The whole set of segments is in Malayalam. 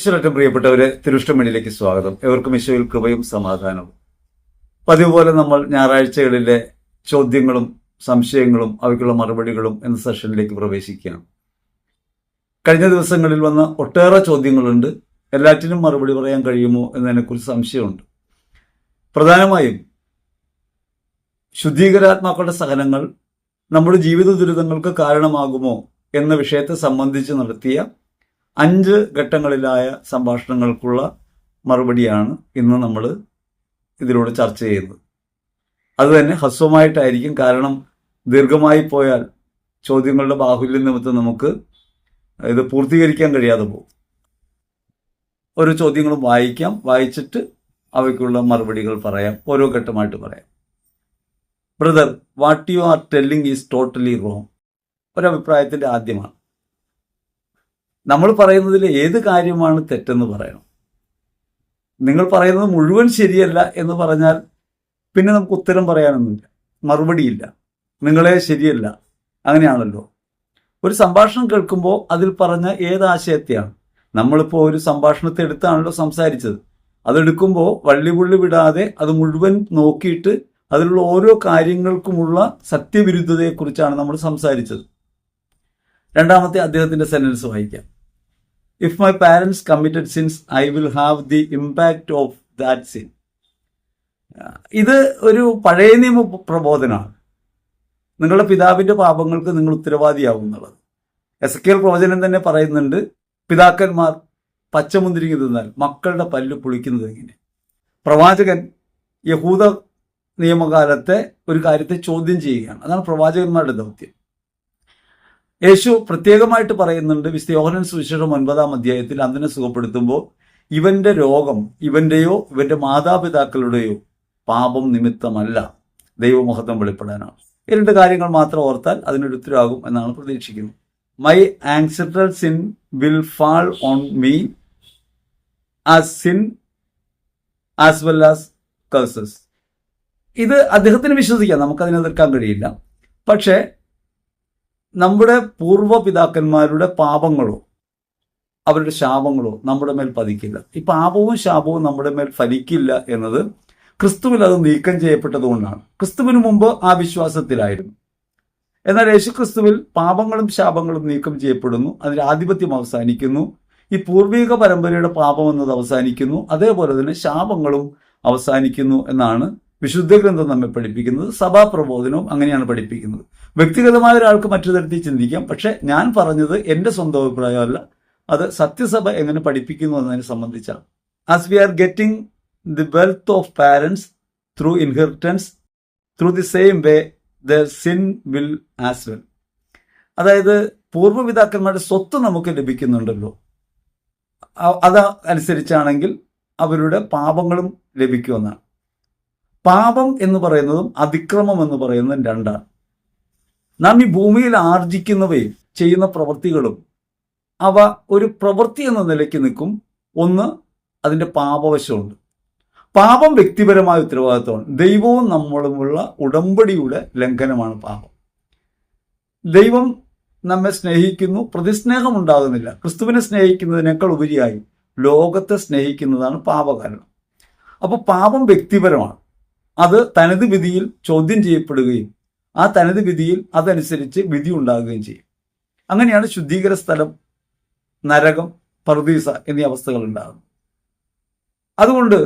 ഈശ്വരറ്റം പ്രിയപ്പെട്ടവരെ, തിരുഷ്ടമണിയിലേക്ക് സ്വാഗതം. എവർക്കും ഈശോയിൽ കൃപയും സമാധാനവും. പതിവ് പോലെ നമ്മൾ ഞായറാഴ്ചകളിലെ ചോദ്യങ്ങളും സംശയങ്ങളും അവയ്ക്കുള്ള മറുപടികളും എന്ന സെഷനിലേക്ക് പ്രവേശിക്കുകയാണ്. കഴിഞ്ഞ ദിവസങ്ങളിൽ വന്ന ഒട്ടേറെ ചോദ്യങ്ങളുണ്ട്. എല്ലാറ്റിനും മറുപടി പറയാൻ കഴിയുമോ എന്നതിനെക്കുറിച്ച് സംശയമുണ്ട്. പ്രധാനമായും ശുദ്ധീകരാത്മാക്കളുടെ സഹനങ്ങൾ നമ്മുടെ ജീവിത ദുരിതങ്ങൾക്ക് കാരണമാകുമോ എന്ന വിഷയത്തെ സംബന്ധിച്ച് നടത്തിയ 5 ഘട്ടങ്ങളിലായ സംഭാഷണങ്ങൾക്കുള്ള മറുപടിയാണ് ഇന്ന് നമ്മൾ ഇതിലൂടെ ചർച്ച ചെയ്യുന്നത്. അതുതന്നെ ഹ്രസ്വമായിട്ടായിരിക്കും. കാരണം ദീർഘമായി പോയാൽ ചോദ്യങ്ങളുടെ ബാഹുല്യം നിമിത്തം നമുക്ക് ഇത് പൂർത്തീകരിക്കാൻ കഴിയാതെ പോകും. ഓരോ ചോദ്യങ്ങളും വായിക്കാം, വായിച്ചിട്ട് അവയ്ക്കുള്ള മറുപടികൾ പറയാം, ഓരോ ഘട്ടമായിട്ട് പറയാം. Brother, what you are telling is totally wrong. ഒരഭിപ്രായത്തിൻ്റെ ആദ്യമാണ്. നമ്മൾ പറയുന്നതിൽ ഏത് കാര്യമാണ് തെറ്റെന്ന് പറയണം. നിങ്ങൾ പറയുന്നത് മുഴുവൻ ശരിയല്ല എന്ന് പറഞ്ഞാൽ പിന്നെ നമുക്ക് ഉത്തരം പറയാനൊന്നുമില്ല, മറുപടിയില്ല. നിങ്ങളെ ശരിയല്ല, അങ്ങനെയാണല്ലോ. ഒരു സംഭാഷണം കേൾക്കുമ്പോൾ അതിൽ പറഞ്ഞ ഏത് ആശയത്തെയാണ്, നമ്മളിപ്പോൾ ഒരു സംഭാഷണത്തെ എടുത്താണല്ലോ സംസാരിച്ചത്. അതെടുക്കുമ്പോൾ വള്ളിപുള്ളി വിടാതെ അത് മുഴുവൻ നോക്കിയിട്ട് അതിലുള്ള ഓരോ കാര്യങ്ങൾക്കുമുള്ള സത്യവിരുദ്ധതയെക്കുറിച്ചാണ് നമ്മൾ സംസാരിച്ചത്. രണ്ടാമത്തെ അദ്ദേഹത്തിൻ്റെ സെന്റൻസ് വായിക്കാം. If my parents committed sins I will have the impact of that sin. ഇത് ഒരു പഴയ നിയമ പ്രബോധനമാണ്. നിങ്ങളുടെ പിതാവിൻ്റെ പാപങ്ങൾക്ക് നിങ്ങൾ ഉത്തരവാദിയാവും എന്നുള്ളത്. എസെക്കിയേൽ പ്രവചനം തന്നെ പറയുന്നുണ്ട്, പിതാക്കന്മാർ പച്ചമുന്തിരിങ്ങ തിന്നാൽ മക്കളുടെ പല്ല് പുളിക്കുന്നത് എങ്ങനെ. പ്രവാചകൻ യഹൂദ നിയമകാലത്തെ ഒരു കാര്യത്തെ ചോദ്യം ചെയ്യുകയാണ്. അതാണ് പ്രവാചകന്മാരുടെ ദൗത്യം. യേശു പ്രത്യേകമായിട്ട് പറയുന്നുണ്ട്, വിശുദ്ധ യോഹന്നാൻ സുവിശേഷം 9-ാം അധ്യായത്തിൽ അന്ധനെ സുഖപ്പെടുത്തുമ്പോൾ ഇവന്റെ രോഗം ഇവന്റെയോ ഇവന്റെ മാതാപിതാക്കളുടെയോ പാപം നിമിത്തമല്ല, ദൈവമഹത്വം വെളിപ്പെടാനാണ്. ഈ 2 കാര്യങ്ങൾ മാത്രം ഓർത്താൽ അതിനൊരു ഉത്തരവാകും എന്നാണ് പ്രതീക്ഷിക്കുന്നത്. My ancestral sin will fall on me as sin as well as curses. ഇത് അദ്ദേഹത്തിന് വിശ്വസിക്കാം, നമുക്കതിനെ എതിർക്കാൻ കഴിയില്ല. പക്ഷേ നമ്മുടെ പൂർവ്വപിതാക്കന്മാരുടെ പാപങ്ങളോ അവരുടെ ശാപങ്ങളോ നമ്മുടെ മേൽ പതിക്കില്ല. ഈ പാപവും ശാപവും നമ്മുടെ മേൽ ഫലിക്കില്ല എന്നത് ക്രിസ്തുവിൽ അത് നീക്കം ചെയ്യപ്പെട്ടതുകൊണ്ടാണ്. ക്രിസ്തുവിന് മുമ്പ് ആ വിശ്വാസത്തിലായിരുന്നു. എന്നാൽ യേശു ക്രിസ്തുവിൽ പാപങ്ങളും ശാപങ്ങളും നീക്കം ചെയ്യപ്പെടുന്നു, അതിന്റെ ആധിപത്യം അവസാനിക്കുന്നു. ഈ പൂർവിക പരമ്പരയുടെ പാപം എന്നത് അവസാനിക്കുന്നു, അതേപോലെ തന്നെ ശാപങ്ങളും അവസാനിക്കുന്നു എന്നാണ് വിശുദ്ധ ഗ്രന്ഥം നമ്മെ പഠിപ്പിക്കുന്നത്. സഭാപ്രബോധനവും അങ്ങനെയാണ് പഠിപ്പിക്കുന്നത്. വ്യക്തിഗതമായ ഒരാൾക്ക് മറ്റു തരത്തിൽ ചിന്തിക്കാം, പക്ഷെ ഞാൻ പറഞ്ഞത് എൻ്റെ സ്വന്തം അഭിപ്രായമല്ല, അത് സത്യസഭ എങ്ങനെ പഠിപ്പിക്കുന്നു എന്നതിനെ സംബന്ധിച്ചാണ്. As we are getting the wealth of parents through inheritance through the same way their sin will as well. അതായത് പൂർവ്വപിതാക്കന്മാരുടെ സ്വത്ത് നമുക്ക് ലഭിക്കുന്നുണ്ടല്ലോ, അത് അനുസരിച്ചാണെങ്കിൽ അവരുടെ പാപങ്ങളും ലഭിക്കുമെന്നാണ്. പാപം എന്ന് പറയുന്നതും അതിക്രമം എന്ന് പറയുന്നതും 2ആണ്. നാം ഈ ഭൂമിയിൽ ആർജിക്കുന്നവയും ചെയ്യുന്ന പ്രവൃത്തികളും അവ ഒരു പ്രവൃത്തി എന്ന നിലയ്ക്ക് നിൽക്കും. ഒന്ന്, അതിൻ്റെ പാപവശമുണ്ട്. പാപം വ്യക്തിപരമായ ഉത്തരവാദിത്വമാണ്. ദൈവവും നമ്മളുമുള്ള ഉടമ്പടിയുടെ ലംഘനമാണ് പാപം. ദൈവം നമ്മെ സ്നേഹിക്കുന്നു, പ്രതിസ്നേഹം ഉണ്ടാകുന്നില്ല. ക്രിസ്തുവിനെ സ്നേഹിക്കുന്നതിനേക്കാൾ ഉപരിയായി ലോകത്തെ സ്നേഹിക്കുന്നതാണ് പാപകാരണം. അപ്പോൾ പാപം വ്യക്തിപരമാണ്. അത് തനത് വിധിയിൽ ചോദ്യം ചെയ്യപ്പെടുകയും ആ തനത് വിധിയിൽ അതനുസരിച്ച് വിധി ഉണ്ടാകുകയും ചെയ്യും. അങ്ങനെയാണ് ശുദ്ധീകര സ്ഥലം, നരകം, പറുദീസ എന്നീ അവസ്ഥകൾ ഉണ്ടാകുന്നത്. അതുകൊണ്ട്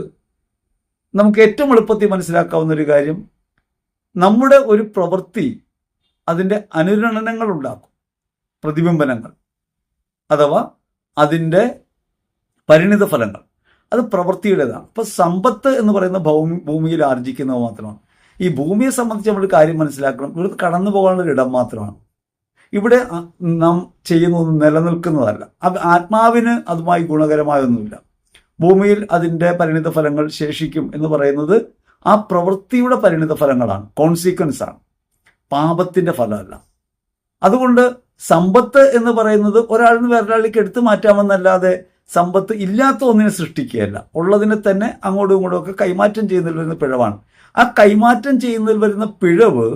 നമുക്ക് ഏറ്റവും എളുപ്പത്തിൽ മനസ്സിലാക്കാവുന്ന ഒരു കാര്യം, നമ്മുടെ ഒരു പ്രവൃത്തി അതിൻ്റെ അനുരണനങ്ങൾ ഉണ്ടാക്കും, പ്രതിബിംബനങ്ങൾ അഥവാ അതിൻ്റെ പരിണിത ഫലങ്ങൾ. അത് പ്രവൃത്തിയുടേതാണ്. ഇപ്പം സമ്പത്ത് എന്ന് പറയുന്ന ഭൂമിയിൽ ആർജിക്കുന്നത് മാത്രമാണ്. ഈ ഭൂമിയെ സംബന്ധിച്ച് നമ്മൾ കാര്യം മനസ്സിലാക്കണം, ഇവിടെ കടന്നു പോകാനുള്ള ഒരു ഇടം മാത്രമാണ്. ഇവിടെ നാം ചെയ്യുന്നതൊന്നും നിലനിൽക്കുന്നതല്ല. ആത്മാവിന് അതുമായി ഗുണകരമായൊന്നുമില്ല. ഭൂമിയിൽ അതിൻ്റെ പരിണിത ഫലങ്ങൾ ശേഷിക്കും എന്ന് പറയുന്നത് ആ പ്രവൃത്തിയുടെ പരിണിത ഫലങ്ങളാണ്, കോൺസിക്വൻസ് ആണ്, പാപത്തിൻ്റെ ഫലമല്ല. അതുകൊണ്ട് സമ്പത്ത് എന്ന് പറയുന്നത് ഒരാളിൽ നിന്ന് വേറൊരാളിലേക്ക് എടുത്തു മാറ്റാമെന്നല്ലാതെ സമ്പത്ത് ഇല്ലാത്ത ഒന്നിനെ സൃഷ്ടിക്കുകയല്ല, ഉള്ളതിനെ തന്നെ അങ്ങോട്ടും ഇങ്ങോട്ടും ഒക്കെ കൈമാറ്റം ചെയ്യുന്നതിൽ വരുന്ന പിഴവാണ്. ആ കൈമാറ്റം ചെയ്യുന്നതിൽ വരുന്ന പിഴവ്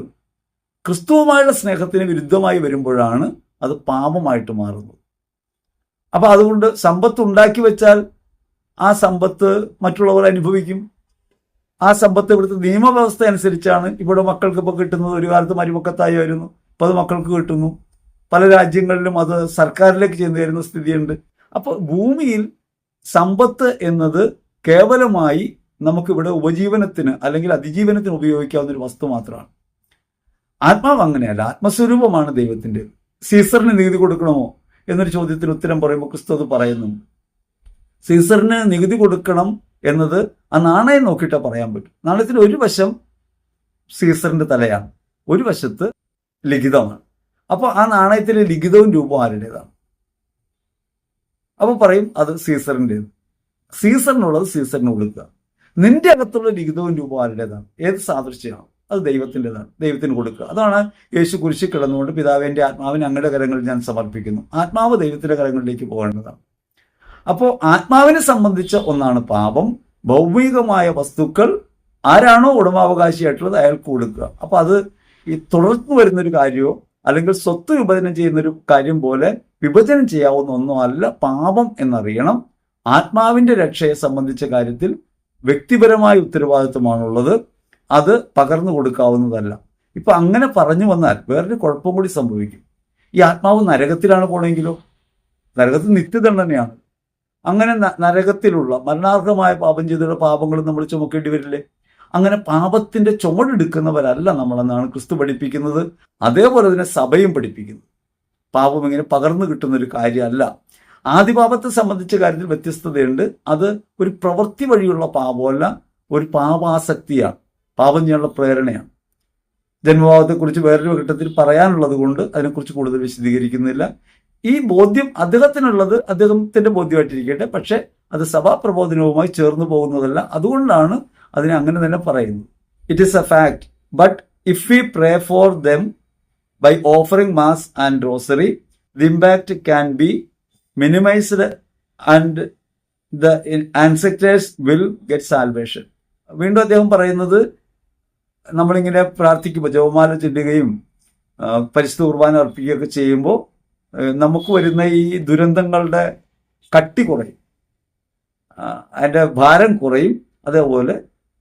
ക്രിസ്തുവുമായുള്ള സ്നേഹത്തിന് വിരുദ്ധമായി വരുമ്പോഴാണ് അത് പാപമായിട്ട് മാറുന്നത്. അപ്പൊ അതുകൊണ്ട് സമ്പത്ത് ഉണ്ടാക്കി വെച്ചാൽ ആ സമ്പത്ത് മറ്റുള്ളവർ അനുഭവിക്കും. ആ സമ്പത്ത് ഇവിടുത്തെ നിയമവ്യവസ്ഥ അനുസരിച്ചാണ് ഇവിടെ മക്കൾക്ക് ഇപ്പോൾ കിട്ടുന്നത്. ഒരു കാലത്ത് മരുമക്കത്തായിരുന്നു, ഇപ്പോൾ അത് മക്കൾക്ക് കിട്ടുന്നു. പല രാജ്യങ്ങളിലും അത് സർക്കാരിലേക്ക് ചെന്ന് തരുന്ന സ്ഥിതിയുണ്ട്. അപ്പോൾ ഭൂമിയിൽ സമ്പത്ത് എന്നത് കേവലമായി നമുക്കിവിടെ ഉപജീവനത്തിന് അല്ലെങ്കിൽ അതിജീവനത്തിന് ഉപയോഗിക്കാവുന്ന ഒരു വസ്തു മാത്രമാണ്. ആത്മാവ് അങ്ങനെയല്ല, ആത്മസ്വരൂപമാണ് ദൈവത്തിൻ്റെ. സീസറിന് നികുതി കൊടുക്കണമോ എന്നൊരു ചോദ്യത്തിന് ഉത്തരം പറയുമ്പോൾ ക്രിസ്തു അത് പറയുന്നു. സീസറിന് നികുതി കൊടുക്കണം എന്നത് ആ നാണയം നോക്കിയിട്ടേ പറയാൻ പറ്റും. നാണയത്തിൽ ഒരു വശം സീസറിന്റെ തലയാണ്, ഒരു വശത്ത് ലിഖിതമാണ്. അപ്പോൾ ആ നാണയത്തിലെ ലിഖിതവും രൂപവും ആരുടേതാണ്? അപ്പോൾ പറയും അത് സീസറിൻ്റെത്. സീസറിനുള്ളത് സീസറിന് കൊടുക്കുക. നിന്റെ അകത്തുള്ള ലിഖിതവും രൂപവും ആരുടേതാണ്? ഏത് സാദൃശ്യമാണ്? അത് ദൈവത്തിൻ്റെതാണ്, ദൈവത്തിന് കൊടുക്കുക. അതാണ് യേശു കുരിശിൽ കിടന്നുകൊണ്ട് പിതാവിൻ്റെ ആത്മാവിനെ അങ്ങയുടെ കരങ്ങളിൽ ഞാൻ സമർപ്പിക്കുന്നു. ആത്മാവ് ദൈവത്തിൻ്റെ കരങ്ങളിലേക്ക് പോകേണ്ടതാണ്. അപ്പോൾ ആത്മാവിനെ സംബന്ധിച്ച ഒന്നാണ് പാപം. ഭൗമികമായ വസ്തുക്കൾ ആരാണോ ഉടമാവകാശിയായിട്ടുള്ളത് അയാൾക്ക് കൊടുക്കുക. അപ്പോൾ അത് ഈ തുടർന്നു വരുന്നൊരു കാര്യമോ അല്ലെങ്കിൽ സ്വത്ത് വിഭജനം ചെയ്യുന്നൊരു കാര്യം പോലെ വിഭജനം ചെയ്യാവുന്ന ഒന്നും അല്ല പാപം എന്നറിയണം. ആത്മാവിൻ്റെ രക്ഷയെ സംബന്ധിച്ച കാര്യത്തിൽ വ്യക്തിപരമായ ഉത്തരവാദിത്വമാണുള്ളത്, അത് പകർന്നു കൊടുക്കാവുന്നതല്ല. ഇപ്പൊ അങ്ങനെ പറഞ്ഞു വന്നാൽ വേറൊരു കുഴപ്പം കൂടി സംഭവിക്കും. ഈ ആത്മാവ് നരകത്തിലാണ് പോണെങ്കിലോ? നരകത്തിൽ നിത്യദണ്ഡനയാണ്. അങ്ങനെ നരകത്തിലുള്ള മരണാർഹമായ പാപം ചെയ്തിട്ടുള്ള പാപങ്ങൾ നമ്മൾ ചുമക്കേണ്ടി വരില്ലേ? അങ്ങനെ പാപത്തിന്റെ ചുമടെടുക്കുന്നവരല്ല നമ്മളെന്നാണ് ക്രിസ്തു പഠിപ്പിക്കുന്നത്. അതേപോലെ തന്നെ സഭയും പഠിപ്പിക്കുന്നു. പാപം ഇങ്ങനെ പകർന്നു കിട്ടുന്ന ഒരു കാര്യമല്ല. ആദിപാപത്തെ സംബന്ധിച്ച കാര്യത്തിൽ വ്യത്യസ്തതയുണ്ട്. അത് ഒരു പ്രവൃത്തി വഴിയുള്ള പാപമല്ല, ഒരു പാപാസക്തിയാണ്, പാപം ചെയ്യാനുള്ള പ്രേരണയാണ്. ജന്മഭാവത്തെക്കുറിച്ച് വേറൊരു ഘട്ടത്തിൽ പറയാനുള്ളത് കൊണ്ട് അതിനെക്കുറിച്ച് കൂടുതൽ വിശദീകരിക്കുന്നില്ല. ഈ ബോധ്യം അദ്ദേഹത്തിനുള്ളത് അദ്ദേഹത്തിന്റെ ബോധ്യമായിട്ടിരിക്കട്ടെ, പക്ഷെ അത് സഭാപ്രബോധനവുമായി ചേർന്ന് പോകുന്നതല്ല. അതുകൊണ്ടാണ് അതിനെ അങ്ങനെ തന്നെ പറയുന്നത്. It is a fact, but if we pray for them by offering mass and rosary the impact can be minimised and the ancestors will get salvation. വീണ്ടും അദ്ദേഹം പറയുന്നത്, നമ്മളിങ്ങനെ പ്രാർത്ഥിക്കുമ്പോൾ ജപമാല ചൊല്ലുകയും പരിശുദ്ധ കുർബാന അർപ്പിക്കുകയൊക്കെ ചെയ്യുമ്പോൾ നമുക്ക് വരുന്ന ഈ ദുരന്തങ്ങളുടെ കട്ടി കുറയും, അതിൻ്റെ ഭാരം കുറയും. അതേപോലെ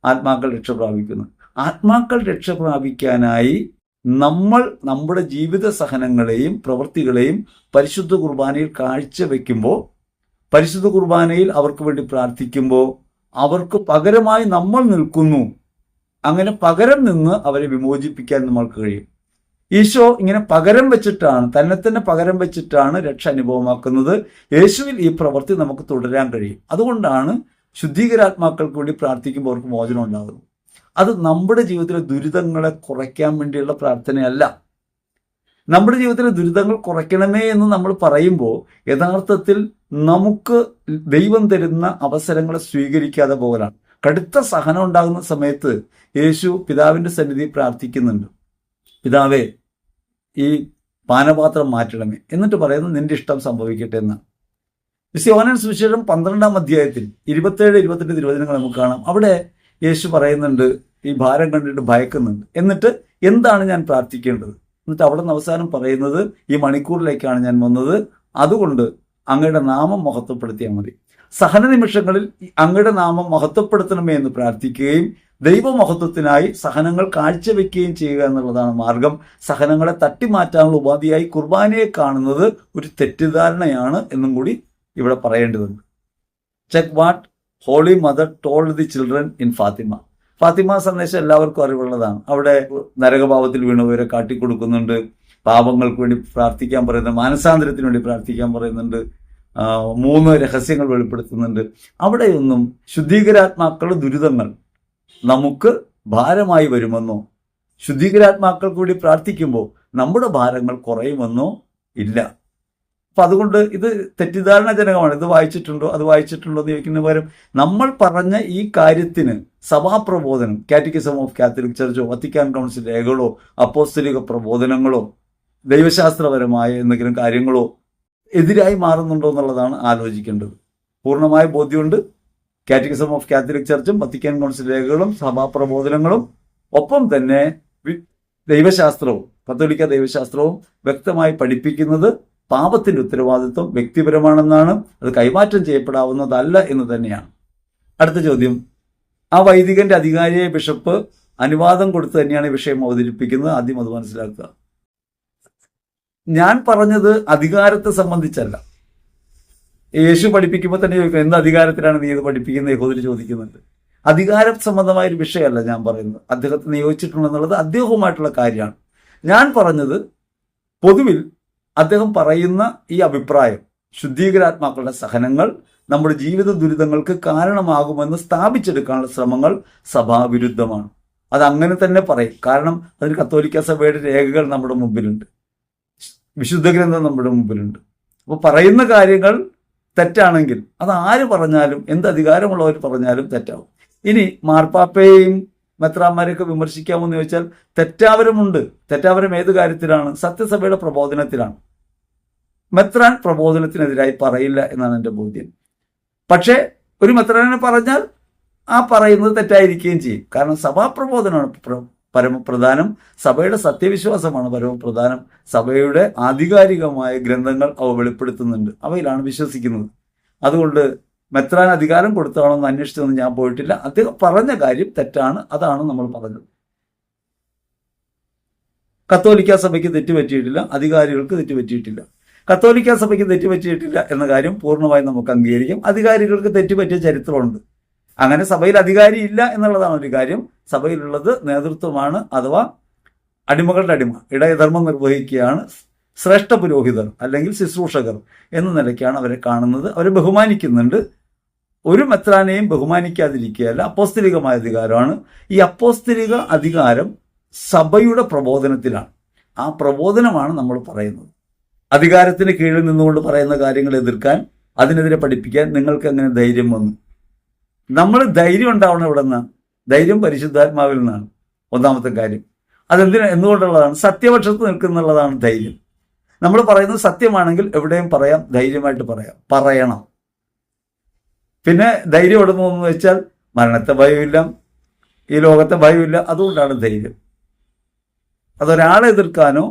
ആത്മാക്കൾ രക്ഷ പ്രാപിക്കുന്നു. ആത്മാക്കൾ രക്ഷ പ്രാപിക്കാനായി നമ്മൾ നമ്മുടെ ജീവിത സഹനങ്ങളെയും പ്രവൃത്തികളെയും പരിശുദ്ധ കുർബാനയിൽ കാഴ്ചവെക്കുമ്പോൾ, പരിശുദ്ധ കുർബാനയിൽ അവർക്ക് വേണ്ടി പ്രാർത്ഥിക്കുമ്പോൾ അവർക്ക് പകരമായി നമ്മൾ നിൽക്കുന്നു. അങ്ങനെ പകരം നിന്ന് അവരെ വിമോചിപ്പിക്കാൻ നമ്മൾക്ക് കഴിയും. ഈശോ ഇങ്ങനെ പകരം വെച്ചിട്ടാണ്, തന്നെ പകരം വെച്ചിട്ടാണ് രക്ഷ അനുഭവമാക്കുന്നത്. യേശുവിൽ ഈ പ്രവൃത്തി നമുക്ക് തുടരാൻ കഴിയും. അതുകൊണ്ടാണ് ശുദ്ധീകരാത്മാക്കൾക്ക് വേണ്ടി പ്രാർത്ഥിക്കുമ്പോൾ അവർക്ക് മോചനം ഉണ്ടാകുന്നത്. അത് നമ്മുടെ ജീവിതത്തിലെ ദുരിതങ്ങളെ കുറയ്ക്കാൻ വേണ്ടിയുള്ള പ്രാർത്ഥനയല്ല. നമ്മുടെ ജീവിതത്തിലെ ദുരിതങ്ങൾ കുറയ്ക്കണമേ എന്ന് നമ്മൾ പറയുമ്പോൾ യഥാർത്ഥത്തിൽ നമുക്ക് ദൈവം തരുന്ന അവസരങ്ങളെ സ്വീകരിക്കാതെ പോകലാണ്. കടുത്ത സഹനം ഉണ്ടാകുന്ന സമയത്ത് യേശു പിതാവിൻ്റെ സന്നിധി പ്രാർത്ഥിക്കുന്നുണ്ട്, പിതാവേ ഈ പാനപാത്രം മാറ്റണമേ, എന്നിട്ട് പറയുന്നത് നിന്റെ ഇഷ്ടം സംഭവിക്കട്ടെ എന്നാണ്. യോഹന്നാൻ സുവിശേഷം 12-ാം അധ്യായത്തിൽ 27-28 തിരുവചനങ്ങൾ നമുക്ക് കാണാം. അവിടെ യേശു പറയുന്നുണ്ട്, ഈ ഭാരം കണ്ടിട്ട് ഭയക്കുന്നുണ്ട്, എന്നിട്ട് എന്താണ് ഞാൻ പ്രാർത്ഥിക്കേണ്ടത്? എന്നിട്ട് അവിടെ നിന്ന് അവസാനം പറയുന്നത്, ഈ മണിക്കൂറിലേക്കാണ് ഞാൻ വന്നത്, അതുകൊണ്ട് അങ്ങയുടെ നാമം മഹത്വപ്പെടുത്തിയാൽ മതി. സഹന നിമിഷങ്ങളിൽ അങ്ങയുടെ നാമം മഹത്വപ്പെടുത്തണമേ എന്ന് പ്രാർത്ഥിക്കുകയും ദൈവമഹത്വത്തിനായി സഹനങ്ങൾ കാഴ്ചവെക്കുകയും ചെയ്യുക എന്നുള്ളതാണ് മാർഗം. സഹനങ്ങളെ തട്ടിമാറ്റാനുള്ള ഉപാധിയായി കുർബാനയെ കാണുന്നത് ഒരു തെറ്റിദ്ധാരണയാണ് എന്നും കൂടി ഇവിടെ പറയേണ്ടതുണ്ട്. Check what holy mother told the children in Fatima. Fatima സന്ദേശം എല്ലാവർക്കും അറിവുള്ളതാണ്. അവിടെ നരകഭാവത്തിൽ വീണവരെ കാട്ടിക്കൊടുക്കുന്നുണ്ട്, പാപങ്ങൾക്ക് വേണ്ടി പ്രാർത്ഥിക്കാൻ പറയുന്നുണ്ട്, മാനസാന്തരത്തിന് വേണ്ടി പ്രാർത്ഥിക്കാൻ പറയുന്നുണ്ട്, 3 രഹസ്യങ്ങൾ വെളിപ്പെടുത്തുന്നുണ്ട്. അവിടെയൊന്നും ശുദ്ധീകരാത്മാക്കളുടെ ദുരിതങ്ങൾ നമുക്ക് ഭാരമായി വരുമെന്നോ ശുദ്ധീകരാത്മാക്കൾക്ക് കൂടി പ്രാർത്ഥിക്കുമ്പോൾ നമ്മുടെ ഭാരങ്ങൾ കുറയുമെന്നോ ഇല്ല. അപ്പം അതുകൊണ്ട് ഇത് തെറ്റിദ്ധാരണജനകമാണ്. ഇത് വായിച്ചിട്ടുണ്ടോ അത് വായിച്ചിട്ടുണ്ടോ എന്ന് ചോദിക്കുന്ന പകരം നമ്മൾ പറഞ്ഞ ഈ കാര്യത്തിന് സഭാപ്രബോധനം, കാറ്റക്കിസം ഓഫ് കാത്തലിക് ചർച്ചോ വത്തിക്കാൻ കൗൺസിൽ രേഖകളോ അപ്പോസ്തലിക പ്രബോധനങ്ങളോ ദൈവശാസ്ത്രപരമായ എന്തെങ്കിലും കാര്യങ്ങളോ എതിരായി മാറുന്നുണ്ടോ എന്നുള്ളതാണ് ആലോചിക്കേണ്ടത്. പൂർണ്ണമായ ബോധ്യമുണ്ട്. കാറ്റക്കിസം ഓഫ് കാത്തലിക് ചർച്ചും വത്തിക്കാൻ കൗൺസിൽ രേഖകളും സഭാപ്രബോധനങ്ങളും ഒപ്പം തന്നെ ദൈവശാസ്ത്രവും കത്തോലിക്ക ദൈവശാസ്ത്രവും വ്യക്തമായി പഠിപ്പിക്കുന്നത് പാപത്തിന്റെ ഉത്തരവാദിത്വം വ്യക്തിപരമാണെന്നാണ്, അത് കൈമാറ്റം ചെയ്യപ്പെടാവുന്നതല്ല എന്ന് തന്നെയാണ്. അടുത്ത ചോദ്യം, ആ വൈദികന്റെ അധികാരിയായ ബിഷപ്പ് അനുവാദം കൊടുത്ത് തന്നെയാണ് ഈ വിഷയം അവതരിപ്പിക്കുന്നത്. ആദ്യം അത് മനസ്സിലാക്കുക. ഞാൻ പറഞ്ഞത് അധികാരത്തെ സംബന്ധിച്ചല്ല. യേശു പഠിപ്പിക്കുമ്പോൾ തന്നെ ചോദിക്കുന്നത്, എന്ത് അധികാരത്തിലാണ് നീ ഇത് പഠിപ്പിക്കുന്നത്? യഹൂദർ ചോദിക്കുന്നുണ്ട്. അധികാര സംബന്ധമായ ഒരു വിഷയമല്ല ഞാൻ പറയുന്നത്. അദ്ദേഹത്തെ നിയോഗിച്ചിട്ടുണ്ടെന്നുള്ളത് അദ്ദേഹവുമായിട്ടുള്ള കാര്യമാണ്. ഞാൻ പറഞ്ഞത് പൊതുവിൽ അദ്ദേഹം പറയുന്ന ഈ അഭിപ്രായം, ശുദ്ധീകരാത്മാക്കളുടെ സഹനങ്ങൾ നമ്മുടെ ജീവിത ദുരിതങ്ങൾക്ക് കാരണമാകുമെന്ന് സ്ഥാപിച്ചെടുക്കാനുള്ള ശ്രമങ്ങൾ സഭാവിരുദ്ധമാണ്. അത് അങ്ങനെ തന്നെ പറയും. കാരണം അതിന് കത്തോലിക്ക സഭയുടെ രേഖകൾ നമ്മുടെ മുമ്പിലുണ്ട്, വിശുദ്ധ ഗ്രന്ഥം നമ്മുടെ മുമ്പിലുണ്ട്. അപ്പോൾ പറയുന്ന കാര്യങ്ങൾ തെറ്റാണെങ്കിൽ അത് ആര് പറഞ്ഞാലും, എന്ത് അധികാരമുള്ളവർ പറഞ്ഞാലും തെറ്റാവും. ഇനി മാർപ്പാപ്പയെയും മെത്രാന്മാരെയൊക്കെ വിമർശിക്കാമെന്ന് ചോദിച്ചാൽ തെറ്റാവരമുണ്ട്. തെറ്റാവരം ഏത് കാര്യത്തിലാണ്? സത്യസഭയുടെ പ്രബോധനത്തിലാണ്. മെത്രാൻ പ്രബോധനത്തിനെതിരായി പറയില്ല എന്നാണ് എൻ്റെ ബോധ്യം. പക്ഷേ ഒരു മെത്രാനെ പറഞ്ഞാൽ ആ പറയുന്നത് തെറ്റായിരിക്കുകയും ചെയ്യും. കാരണം സഭാപ്രബോധനമാണ് പരമപ്രധാനം, സഭയുടെ സത്യവിശ്വാസമാണ് പരമപ്രധാനം. സഭയുടെ ആധികാരികമായ ഗ്രന്ഥങ്ങൾ അവ വെളിപ്പെടുത്തുന്നുണ്ട്, അവയിലാണ് വിശ്വസിക്കുന്നത്. അതുകൊണ്ട് മെത്രാൻ അധികാരം കൊടുത്താണോ എന്ന് അന്വേഷിച്ചതൊന്നും ഞാൻ പോയിട്ടില്ല. അദ്ദേഹം പറഞ്ഞ കാര്യം തെറ്റാണ്, അതാണ് നമ്മൾ പറഞ്ഞത്. കത്തോലിക്ക സഭയ്ക്ക് തെറ്റുപറ്റിയിട്ടില്ല, അധികാരികൾക്ക് തെറ്റുപറ്റിയിട്ടില്ല. കത്തോലിക്ക സഭയ്ക്ക് തെറ്റുപറ്റിയിട്ടില്ല എന്ന കാര്യം പൂർണ്ണമായും നമുക്ക് അംഗീകരിക്കാം. അധികാരികൾക്ക് തെറ്റുപറ്റിയ ചരിത്രമുണ്ട്. അങ്ങനെ സഭയിൽ അധികാരി ഇല്ല എന്നുള്ളതാണ് ഒരു കാര്യം. സഭയിലുള്ളത് നേതൃത്വമാണ്, അഥവാ അടിമകളുടെ അടിമ, ഇടയധർമ്മം നിർവഹിക്കുകയാണ് ശ്രേഷ്ഠ പുരോഹിതർ അല്ലെങ്കിൽ ശുശ്രൂഷകർ എന്ന നിലയ്ക്കാണ് അവരെ കാണുന്നത്. അവരെ ബഹുമാനിക്കുന്നുണ്ട്. ഒരു മെത്രാനെയും ബഹുമാനിക്കാതിരിക്കുകയല്ല, അപ്പോസ്തലികമായ അധികാരമാണ്. ഈ അപ്പോസ്തലിക അധികാരം സഭയുടെ പ്രബോധനത്തിലാണ്. ആ പ്രബോധനമാണ് നമ്മൾ പറയുന്നത്. അധികാരത്തിന് കീഴിൽ നിന്നുകൊണ്ട് പറയുന്ന കാര്യങ്ങൾ എതിർക്കാൻ, അതിനെതിരെ പഠിപ്പിക്കാൻ നിങ്ങൾക്ക് എങ്ങനെ ധൈര്യം വന്നു? നമ്മൾ ധൈര്യം ഉണ്ടാവണം എവിടെ നിന്നാണ്? ധൈര്യം പരിശുദ്ധാത്മാവിൽ നിന്നാണ്. ഒന്നാമത്തെ കാര്യം. എന്തുകൊണ്ടുള്ളതാണ്? സത്യപക്ഷത്ത് നിൽക്കുന്നുള്ളതാണ് ധൈര്യം. നമ്മൾ പറയുന്നത് സത്യമാണെങ്കിൽ എവിടെയും പറയാം, ധൈര്യമായിട്ട് പറയണം. പിന്നെ ധൈര്യം എവിടെ നിന്ന് വെച്ചാൽ മരണത്തെ ഭയമില്ല, ഈ ലോകത്തെ ഭയമില്ല, അതുകൊണ്ടാണ് ധൈര്യം. അതൊരാളെ എതിർക്കാനോ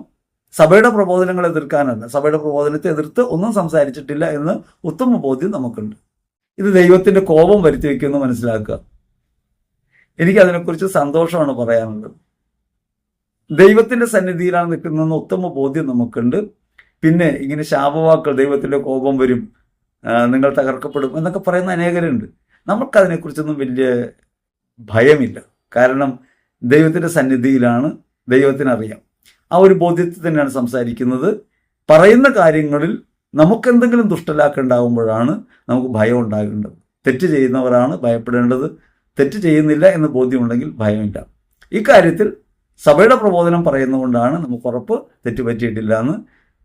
സഭയുടെ പ്രബോധനങ്ങളെ എതിർക്കാനല്ല. സഭയുടെ പ്രബോധനത്തെ എതിർത്ത് ഒന്നും സംസാരിച്ചിട്ടില്ല എന്ന് ഉത്തമ ബോധ്യം നമുക്കുണ്ട്. ഇത് ദൈവത്തിന്റെ കോപം വരുത്തി വയ്ക്കുമെന്ന് മനസ്സിലാക്കുക. എനിക്കതിനെക്കുറിച്ച് സന്തോഷമാണ് പറയാനുള്ളത്. ദൈവത്തിന്റെ സന്നിധിയിലാണ് നിൽക്കുന്നതെന്ന് ഉത്തമ ബോധ്യം നമുക്കുണ്ട്. പിന്നെ ഇങ്ങനെ ശാപവാക്കൾ, ദൈവത്തിന്റെ കോപം വരും, നിങ്ങൾ തകർക്കപ്പെടും എന്നൊക്കെ പറയുന്ന അനേകരുണ്ട്. നമുക്കതിനെക്കുറിച്ചൊന്നും വലിയ ഭയമില്ല. കാരണം ദൈവത്തിന്റെ സന്നിധിയിലാണ്, ദൈവത്തിനറിയാം. ആ ഒരു ബോധ്യത്തിൽ തന്നെയാണ് സംസാരിക്കുന്നത്. പറയുന്ന കാര്യങ്ങളിൽ നമുക്കെന്തെങ്കിലും ദുഷ്ടലാക്കുണ്ടാകുമ്പോഴാണ് നമുക്ക് ഭയം ഉണ്ടാകേണ്ടത്. തെറ്റ് ചെയ്യുന്നവരാണ് ഭയപ്പെടേണ്ടത്. തെറ്റ് ചെയ്യുന്നില്ല എന്ന് ബോധ്യമുണ്ടെങ്കിൽ ഭയമില്ല. ഇക്കാര്യത്തിൽ സഭയുടെ പ്രബോധനം പറയുന്നതുകൊണ്ടാണ് നമുക്ക് ഉറപ്പ് തെറ്റ് പറ്റിയിട്ടില്ല എന്ന്.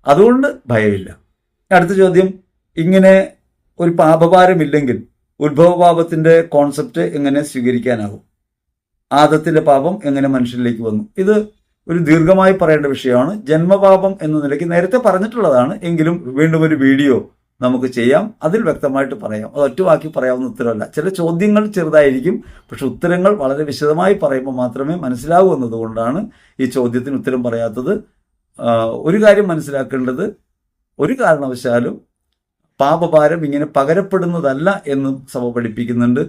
അതുകൊണ്ട് ഭയമില്ല. അടുത്ത ചോദ്യം, ഇങ്ങനെ ഒരു പാപഭാരമില്ലെങ്കിൽ ഉത്ഭവപാപത്തിന്റെ കോൺസെപ്റ്റ് എങ്ങനെ സ്വീകരിക്കാനാകും? ആദത്തിന്റെ പാപം എങ്ങനെ മനുഷ്യരിലേക്ക് വന്നു? ഇത് ഒരു ദീർഘമായി പറയേണ്ട വിഷയമാണ്. ജന്മപാപം എന്ന നിലയ്ക്ക് നേരത്തെ പറഞ്ഞിട്ടുള്ളതാണ്, എങ്കിലും വീണ്ടും ഒരു വീഡിയോ നമുക്ക് ചെയ്യാം, അതിൽ വ്യക്തമായിട്ട് പറയാം. അത് ഒറ്റവാക്കി പറയാവുന്ന ഉത്തരവല്ല. ചില ചോദ്യങ്ങൾ ചെറുതായിരിക്കും, പക്ഷെ ഉത്തരങ്ങൾ വളരെ വിശദമായി പറയുമ്പോൾ മാത്രമേ മനസ്സിലാവൂ എന്നതുകൊണ്ടാണ് ഈ ചോദ്യത്തിന് ഉത്തരം പറയാത്തത്. ഒരു കാര്യം മനസ്സിലാക്കേണ്ടത്, ഒരു കാരണവശാലും പാപഭാരം ഇങ്ങനെ പകരപ്പെടുന്നതല്ല എന്ന് സഭ പഠിപ്പിക്കുന്നുണ്ട്.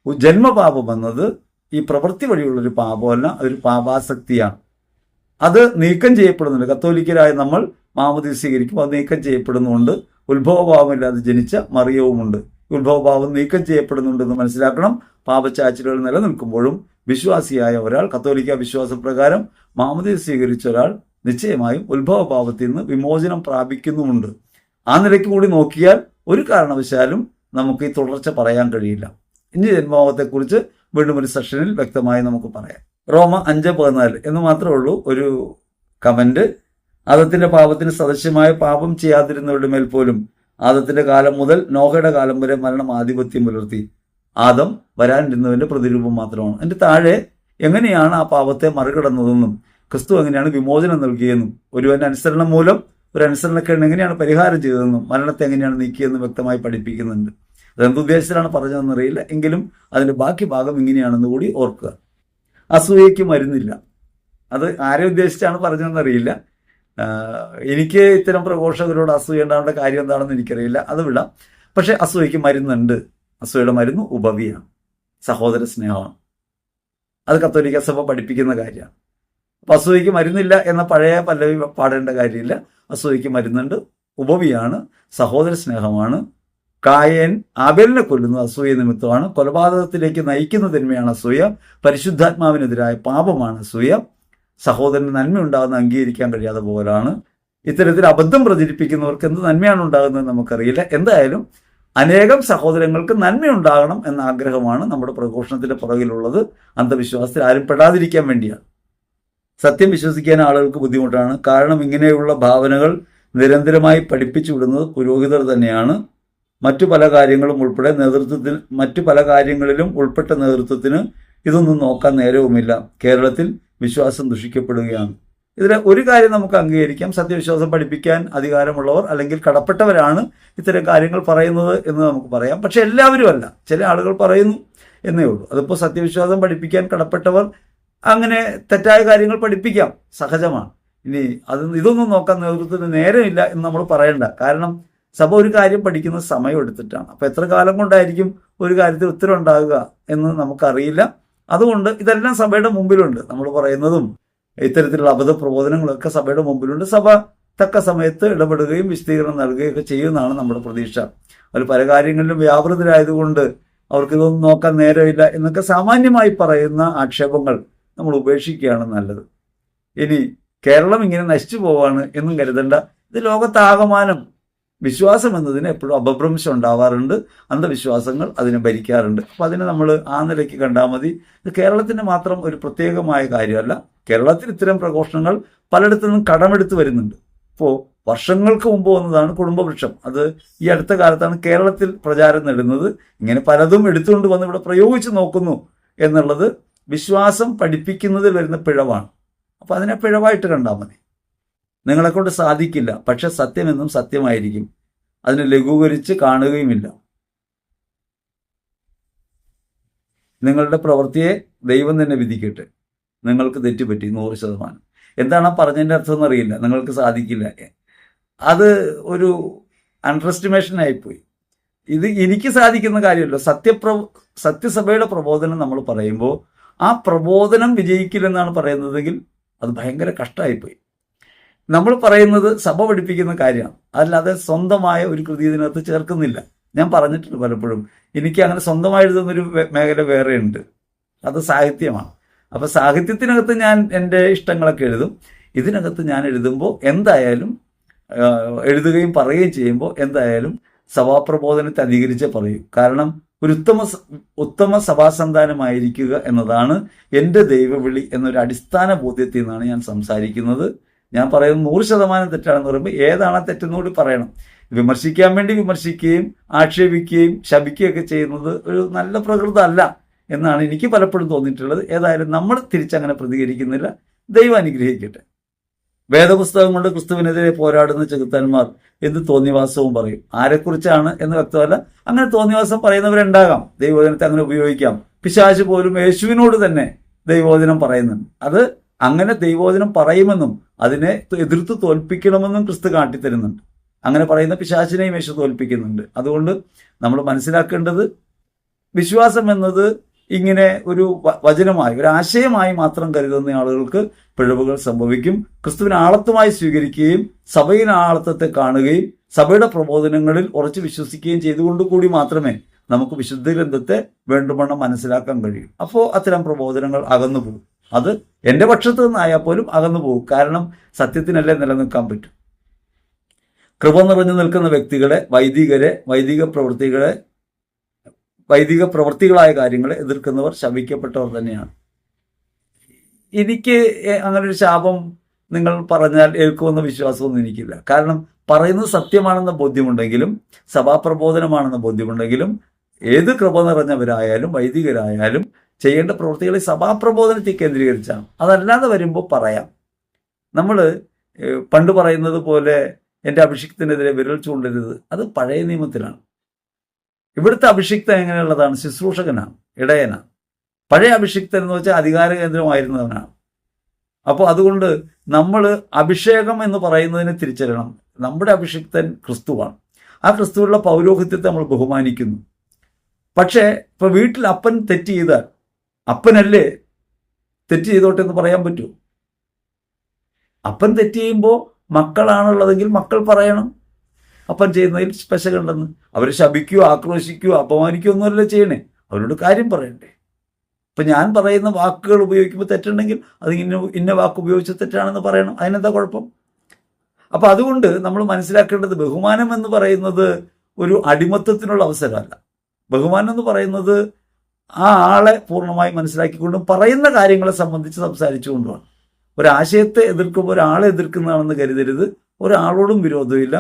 ജന്മപാപം എന്നത് ഈ പ്രവൃത്തി വഴിയുള്ളൊരു പാപമല്ല, അതൊരു പാപാസക്തിയാണ്. അത് നീക്കം ചെയ്യപ്പെടുന്നുണ്ട്. കത്തോലിക്കരായ നമ്മൾ മാമോദീസ സ്വീകരിക്കുമ്പോൾ അത് നീക്കം ചെയ്യപ്പെടുന്നുണ്ട്. ഉത്ഭവഭാവമില്ലാതെ ജനിച്ച മറിയവുമുണ്ട്. ഉത്ഭവഭാവം നീക്കം ചെയ്യപ്പെടുന്നുണ്ടെന്ന് മനസ്സിലാക്കണം. പാപച്ചാച്ചിലുകൾ നിലനിൽക്കുമ്പോഴും വിശ്വാസിയായ ഒരാൾ, കത്തോലിക്ക വിശ്വാസപ്രകാരം മാമോദീസ സ്വീകരിച്ച ഒരാൾ നിശ്ചയമായും ഉത്ഭവഭാവത്തിൽ നിന്ന് വിമോചനം പ്രാപിക്കുന്നുമുണ്ട്. ആ നിലയ്ക്ക് കൂടി നോക്കിയാൽ ഒരു കാരണവശാലും നമുക്ക് ഈ തുടർച്ച പറയാൻ കഴിയില്ല. ഇനി ജന്മഭാവത്തെക്കുറിച്ച് വീണ്ടും ഒരു സെഷനിൽ വ്യക്തമായി നമുക്ക് പറയാം. റോമ 5:14 എന്ന് മാത്രമേ ഉള്ളൂ ഒരു കമന്റ്. ആദത്തിന്റെ പാപത്തിന് സദൃശ്യമായ പാപം ചെയ്യാതിരുന്നവരുടെ മേൽ പോലും ആദത്തിന്റെ കാലം മുതൽ നോഹയുടെ കാലം വരെ മരണം ആധിപത്യം പുലർത്തി. ആദം വരാനിരുന്നവന്റെ പ്രതിരൂപം മാത്രമാണ്. അതിന്റെ താഴെ എങ്ങനെയാണ് ആ പാപത്തെ മറികടന്നതെന്നും ക്രിസ്തു എങ്ങനെയാണ് വിമോചനം നൽകിയെന്നും ഒരുവന്റെ അനുസരണം മൂലം ഒരു അനുസരണക്കേട് എങ്ങനെയാണ് പരിഹാരം ചെയ്തതെന്നും മരണത്തെ എങ്ങനെയാണ് നീക്കിയെന്നും വ്യക്തമായി പഠിപ്പിക്കുന്നുണ്ട്. അതെന്തുദ്ദേശത്തിലാണ് പറഞ്ഞതെന്നറിയില്ല, എങ്കിലും അതിന്റെ ബാക്കി ഭാഗം ഇങ്ങനെയാണെന്ന് കൂടി ഓർക്കുക. അസൂയയ്ക്ക് മരുന്നില്ല. അത് ആരെ ഉദ്ദേശിച്ചാണ് പറഞ്ഞതെന്നറിയില്ല. എനിക്ക് ഇത്തരം പ്രഘോഷകരോട് അസൂയ ഉണ്ടാവേണ്ട കാര്യം എന്താണെന്ന് എനിക്കറിയില്ല, അത് വിടാം. പക്ഷെ അസൂയയ്ക്ക് മരുന്നുണ്ട്. അസൂയയുടെ മരുന്ന് ഉപവിയാണ്, സഹോദര സ്നേഹമാണ്. അത് കത്തോലിക്ക സഭ പഠിപ്പിക്കുന്ന കാര്യമാണ്. അപ്പം അസൂയയ്ക്ക് മരുന്നില്ല എന്ന പഴയ പല്ലവി പാടേണ്ട കാര്യമില്ല. അസൂയയ്ക്ക് മരുന്നുണ്ട്, ഉപവിയാണ്, സഹോദര സ്നേഹമാണ്. കായൻ ആബേലിനെ കൊല്ലുന്നത് അസൂയ നിമിത്തമാണ്. കൊലപാതകത്തിലേക്ക് നയിക്കുന്ന തിന്മയാണ് അസൂയ. പരിശുദ്ധാത്മാവിനെതിരായ പാപമാണ് അസൂയ. സഹോദരന് നന്മയുണ്ടാകുന്ന അംഗീകരിക്കാൻ കഴിയാതെ പോലാണ്. ഇത്തരത്തിൽ അബദ്ധം പ്രചരിപ്പിക്കുന്നവർക്ക് എന്ത് നന്മയാണ് ഉണ്ടാകുന്നത് നമുക്കറിയില്ല. എന്തായാലും അനേകം സഹോദരങ്ങൾക്ക് നന്മയുണ്ടാകണം എന്ന ആഗ്രഹമാണ് നമ്മുടെ പ്രഘോഷണത്തിന്റെ പുറകിലുള്ളത്. അന്ധവിശ്വാസത്തിൽ ആരും പെടാതിരിക്കാൻ വേണ്ടിയാണ്. സത്യം വിശ്വസിക്കാൻ ആളുകൾക്ക് ബുദ്ധിമുട്ടാണ്. കാരണം ഇങ്ങനെയുള്ള ഭാവനകൾ നിരന്തരമായി പഠിപ്പിച്ചു വിടുന്നത് പുരോഹിതർ തന്നെയാണ്. മറ്റു പല കാര്യങ്ങളിലും ഉൾപ്പെട്ട നേതൃത്വത്തിന് ഇതൊന്നും നോക്കാൻ നേരവുമില്ല. കേരളത്തിൽ വിശ്വാസം ദുഷിക്കപ്പെടുകയാണ്. ഇതിൽ ഒരു കാര്യം നമുക്ക് അംഗീകരിക്കാം, സത്യവിശ്വാസം പഠിപ്പിക്കാൻ അധികാരമുള്ളവർ അല്ലെങ്കിൽ കടപ്പെട്ടവരാണ് ഇത്തരം കാര്യങ്ങൾ പറയുന്നത് എന്ന് നമുക്ക് പറയാം. പക്ഷെ എല്ലാവരും അല്ല, ചില ആളുകൾ പറയുന്നു എന്നേ ഉള്ളൂ. അതിപ്പോൾ സത്യവിശ്വാസം പഠിപ്പിക്കാൻ കടപ്പെട്ടവർ അങ്ങനെ തെറ്റായ കാര്യങ്ങൾ പഠിപ്പിക്കാം, സഹജമാണ്. ഇനി ഇതൊന്നും നോക്കാൻ നേതൃത്വത്തിന് നേരമില്ല എന്ന് നമ്മൾ പറയണ്ട. കാരണം സഭ ഒരു കാര്യം പഠിക്കുന്ന സമയം എടുത്തിട്ടാണ്. അപ്പോൾ എത്ര കാലം കൊണ്ടായിരിക്കും ഒരു കാര്യത്തിൽ ഉത്തരം ഉണ്ടാകുക എന്ന് നമുക്കറിയില്ല. അതുകൊണ്ട് ഇതെല്ലാം സഭയുടെ മുമ്പിലുണ്ട്. നമ്മൾ പറയുന്നതും ഇത്തരത്തിലുള്ള അബദ്ധ പ്രബോധനങ്ങളൊക്കെ സഭയുടെ മുമ്പിലുണ്ട്. സഭ തക്ക സമയത്ത് ഇടപെടുകയും വിശദീകരണം നൽകുകയൊക്കെ ചെയ്യുന്നതാണ് നമ്മുടെ പ്രതീക്ഷ. അവർ പല കാര്യങ്ങളിലും വ്യാപൃതരായതുകൊണ്ട് അവർക്ക് ഇതൊന്നും നോക്കാൻ നേരമില്ല എന്നൊക്കെ സാമാന്യമായി പറയുന്ന ആക്ഷേപങ്ങൾ നമ്മൾ ഉപേക്ഷിക്കുകയാണ് നല്ലത്. ഇനി കേരളം ഇങ്ങനെ നശിച്ചു പോവാണ് എന്നും കരുതണ്ട. ഇത് ലോകത്താകമാനം വിശ്വാസം എന്നതിന് എപ്പോഴും അപഭ്രംശം ഉണ്ടാവാറുണ്ട്, അന്ധവിശ്വാസങ്ങൾ അതിനെ ഭരിക്കാറുണ്ട്. അപ്പം അതിനെ നമ്മൾ ആ നിലയ്ക്ക് കണ്ടാൽ മതി. ഇത് കേരളത്തിന് മാത്രം ഒരു പ്രത്യേകമായ കാര്യമല്ല. കേരളത്തിൽ ഇത്തരം പ്രഘോഷണങ്ങൾ പലയിടത്തു നിന്നും കടമെടുത്ത് വരുന്നുണ്ട്. ഇപ്പോൾ വർഷങ്ങൾക്ക് മുമ്പ് വന്നതാണ് കുടുംബവൃക്ഷം. അത് ഈ അടുത്ത കാലത്താണ് കേരളത്തിൽ പ്രചാരം നേടുന്നത്. ഇങ്ങനെ പലതും എടുത്തുകൊണ്ട് വന്ന് ഇവിടെ പ്രയോഗിച്ച് നോക്കുന്നു എന്നുള്ളത് വിശ്വാസം പഠിപ്പിക്കുന്നതിൽ വരുന്ന പിഴവാണ്. അപ്പോൾ അതിനെ പിഴവായിട്ട് കണ്ടാൽ മതി. നിങ്ങളെക്കൊണ്ട് സാധിക്കില്ല, പക്ഷെ സത്യമെന്നും സത്യമായിരിക്കും. അതിനെ ലഘൂകരിച്ച് കാണുകയുമില്ല. നിങ്ങളുടെ പ്രവൃത്തിയെ ദൈവം തന്നെ വിധിക്കട്ടെ. നിങ്ങൾക്ക് തെറ്റുപറ്റി 100%. എന്താണ് ആ പറഞ്ഞതിൻ്റെ അർത്ഥം എന്നറിയില്ല. നിങ്ങൾക്ക് സാധിക്കില്ല, അത് ഒരു അണ്ടർഎസ്റ്റിമേഷൻ ആയിപ്പോയി. ഇത് എനിക്ക് സാധിക്കുന്ന കാര്യമല്ലോ. സത്യസഭയുടെ പ്രബോധനം നമ്മൾ പറയുമ്പോൾ ആ പ്രബോധനം വിജയിക്കില്ലെന്നാണ് പറയുന്നതെങ്കിൽ അത് ഭയങ്കര കഷ്ടമായിപ്പോയി. നമ്മൾ പറയുന്നത് സഭ പഠിപ്പിക്കുന്ന കാര്യമാണ്, അല്ലാതെ സ്വന്തമായ ഒരു കൃതി ഇതിനകത്ത് ചേർക്കുന്നില്ല. ഞാൻ പറഞ്ഞിട്ടുണ്ട് പലപ്പോഴും, എനിക്ക് അങ്ങനെ സ്വന്തമായി എഴുതുന്നൊരു മേഖല വേറെ ഉണ്ട്, അത് സാഹിത്യമാണ്. അപ്പോൾ സാഹിത്യത്തിനകത്ത് ഞാൻ എൻ്റെ ഇഷ്ടങ്ങളൊക്കെ എഴുതും. ഇതിനകത്ത് ഞാൻ എഴുതുമ്പോൾ എന്തായാലും എഴുതുകയും പറയുകയും ചെയ്യുമ്പോൾ എന്തായാലും സഭാപ്രബോധനത്തെ അധികരിച്ചേ പറയൂ. കാരണം ഒരു ഉത്തമ സഭാസന്താനമായിരിക്കുക എന്നതാണ് എൻ്റെ ദൈവവിളി എന്നൊരു അടിസ്ഥാന ബോധ്യത്തിൽ നിന്നാണ് ഞാൻ സംസാരിക്കുന്നത്. ഞാൻ പറയുന്നത് 100% തെറ്റാണെന്ന് പറയുമ്പോൾ ഏതാണ് തെറ്റെന്നുകൂടി പറയണം. വിമർശിക്കാൻ വേണ്ടി വിമർശിക്കുകയും ആക്ഷേപിക്കുകയും ശപിക്കുകയൊക്കെ ചെയ്യുന്നത് ഒരു നല്ല പ്രകൃതമല്ല എന്നാണ് എനിക്ക് പലപ്പോഴും തോന്നിയിട്ടുള്ളത്. ഏതായാലും നമ്മൾ തിരിച്ചങ്ങനെ പ്രതികരിക്കുന്നില്ല. ദൈവം അനുഗ്രഹിക്കട്ടെ. വേദപുസ്തകം കൊണ്ട് ക്രിസ്തുവിനെതിരെ പോരാടുന്ന ചെകുത്താന്മാർ എന്ത് തോന്നിവാസവും പറയും. ആരെക്കുറിച്ചാണ് എന്ന് വ്യക്തമല്ല. അങ്ങനെ തോന്നിവാസം പറയുന്നവരുണ്ടാകാം. ദൈവവചനത്തെ അങ്ങനെ ഉപയോഗിക്കാം. പിശാച് പോലും യേശുവിനോട് തന്നെ ദൈവവചനം പറയുന്നുണ്ട്. അത് അങ്ങനെ ദൈവവചനം പറയുമെന്നും അതിനെ എതിർത്ത് തോൽപ്പിക്കണമെന്നും ക്രിസ്തു കാട്ടിത്തരുന്നുണ്ട്. അങ്ങനെ പറയുന്ന പിശാചിനെയും യേശു തോൽപ്പിക്കുന്നുണ്ട്. അതുകൊണ്ട് നമ്മൾ മനസ്സിലാക്കേണ്ടത് വിശ്വാസം എന്നത് ഇങ്ങനെ ഒരു വചനമായി ഒരു ആശയമായി മാത്രം കരുതുന്ന ആളുകൾക്ക് പിഴവുകൾ സംഭവിക്കും. ക്രിസ്തുവിനെ ആളത്വമായി സ്വീകരിക്കുകയും സഭയിലെ ആളത്വത്തെ കാണുകയും സഭയുടെ പ്രബോധനങ്ങളിൽ ഉറച്ചു വിശ്വസിക്കുകയും ചെയ്തുകൊണ്ട് കൂടി മാത്രമേ നമുക്ക് വിശുദ്ധ ഗ്രന്ഥത്തെ വേണ്ടുവണ്ണം മനസ്സിലാക്കാൻ കഴിയും. അപ്പോൾ അത്തരം പ്രബോധനങ്ങൾ അകന്നു പോകും. അത് എൻ്റെ പക്ഷത്ത് നിന്നായാൽ പോലും അകന്നു പോകും. കാരണം സത്യത്തിനല്ലേ നിലനിൽക്കാൻ പറ്റും. കൃപ നിറഞ്ഞു നിൽക്കുന്ന വ്യക്തികളെ, വൈദികരെ, വൈദിക പ്രവൃത്തികളായ കാര്യങ്ങളെ എതിർക്കുന്നവർ ശപിക്കപ്പെട്ടവർ തന്നെയാണ്. എനിക്ക് അങ്ങനെ ഒരു ശാപം നിങ്ങൾ പറഞ്ഞാൽ ഏൽക്കുമെന്ന വിശ്വാസമൊന്നും എനിക്കില്ല. കാരണം പറയുന്നത് സത്യമാണെന്ന ബോധ്യമുണ്ടെങ്കിലും സഭാപ്രബോധനമാണെന്ന ബോധ്യമുണ്ടെങ്കിലും ഏത് കൃപ നിറഞ്ഞവരായാലും വൈദികരായാലും ചെയ്യേണ്ട പ്രവൃത്തികളെ സഭാപ്രബോധനത്തിൽ കേന്ദ്രീകരിച്ചാണ്. അതല്ലാതെ വരുമ്പോൾ പറയാം. നമ്മൾ പണ്ട് പറയുന്നത് പോലെ എൻ്റെ അഭിഷിക്തനെതിരെ വിരൽ ചൂണ്ടരുത്, അത് പഴയ നിയമത്തിലാണ്. ഇവിടുത്തെ അഭിഷിക്തൻ എങ്ങനെയുള്ളതാണ്? ശുശ്രൂഷകനാണ്, ഇടയനാണ്. പഴയ അഭിഷിക്തൻ എന്ന് വെച്ചാൽ അധികാര കേന്ദ്രമായിരുന്നവനാണ്. അപ്പോൾ അതുകൊണ്ട് നമ്മൾ അഭിഷേകം എന്ന് പറയുന്നതിനെ തിരിച്ചറിയണം. നമ്മുടെ അഭിഷിക്തൻ ക്രിസ്തുവാണ്. ആ ക്രിസ്തുവിലുള്ള പൗരോഹിത്യത്തെ നമ്മൾ ബഹുമാനിക്കുന്നു. പക്ഷേ ഇപ്പൊ വീട്ടിൽ അപ്പൻ തെറ്റ് ചെയ്താൽ അപ്പനല്ലേ തെറ്റ് ചെയ്തോട്ടെ എന്ന് പറയാൻ പറ്റുമോ? അപ്പൻ തെറ്റ് ചെയ്യുമ്പോൾ മക്കളാണുള്ളതെങ്കിൽ മക്കൾ പറയണം അപ്പൻ ചെയ്യുന്നതിൽ സ്പെശലുണ്ടെന്ന്. അവരെ ശപിക്കുകയോ ആക്രോശിക്കുകയോ അപമാനിക്കുകയോ ഒന്നുമല്ല ചെയ്യണേ, അവരോട് കാര്യം പറയണ്ടേ. ഇപ്പം ഞാൻ പറയുന്ന വാക്കുകൾ ഉപയോഗിക്കുമ്പോൾ തെറ്റുണ്ടെങ്കിൽ അത് ഇന്ന വാക്ക് ഉപയോഗിച്ച് തെറ്റാണെന്ന് പറയണം. അതിനെന്താ കുഴപ്പം? അപ്പം അതുകൊണ്ട് നമ്മൾ മനസ്സിലാക്കേണ്ടത് ബഹുമാനം എന്ന് പറയുന്നത് ഒരു അടിമത്തത്തിനുള്ള അവസരമല്ല. ബഹുമാനം എന്ന് പറയുന്നത് ആ ആളെ പൂർണ്ണമായി മനസ്സിലാക്കിക്കൊണ്ടും പറയുന്ന കാര്യങ്ങളെ സംബന്ധിച്ച് സംസാരിച്ചുകൊണ്ടുമാണ്. ഒരാശയത്തെ എതിർക്കുമ്പോൾ ഒരാളെ എതിർക്കുന്നതാണെന്ന് കരുതരുത്. ഒരാളോടും വിരോധമില്ല.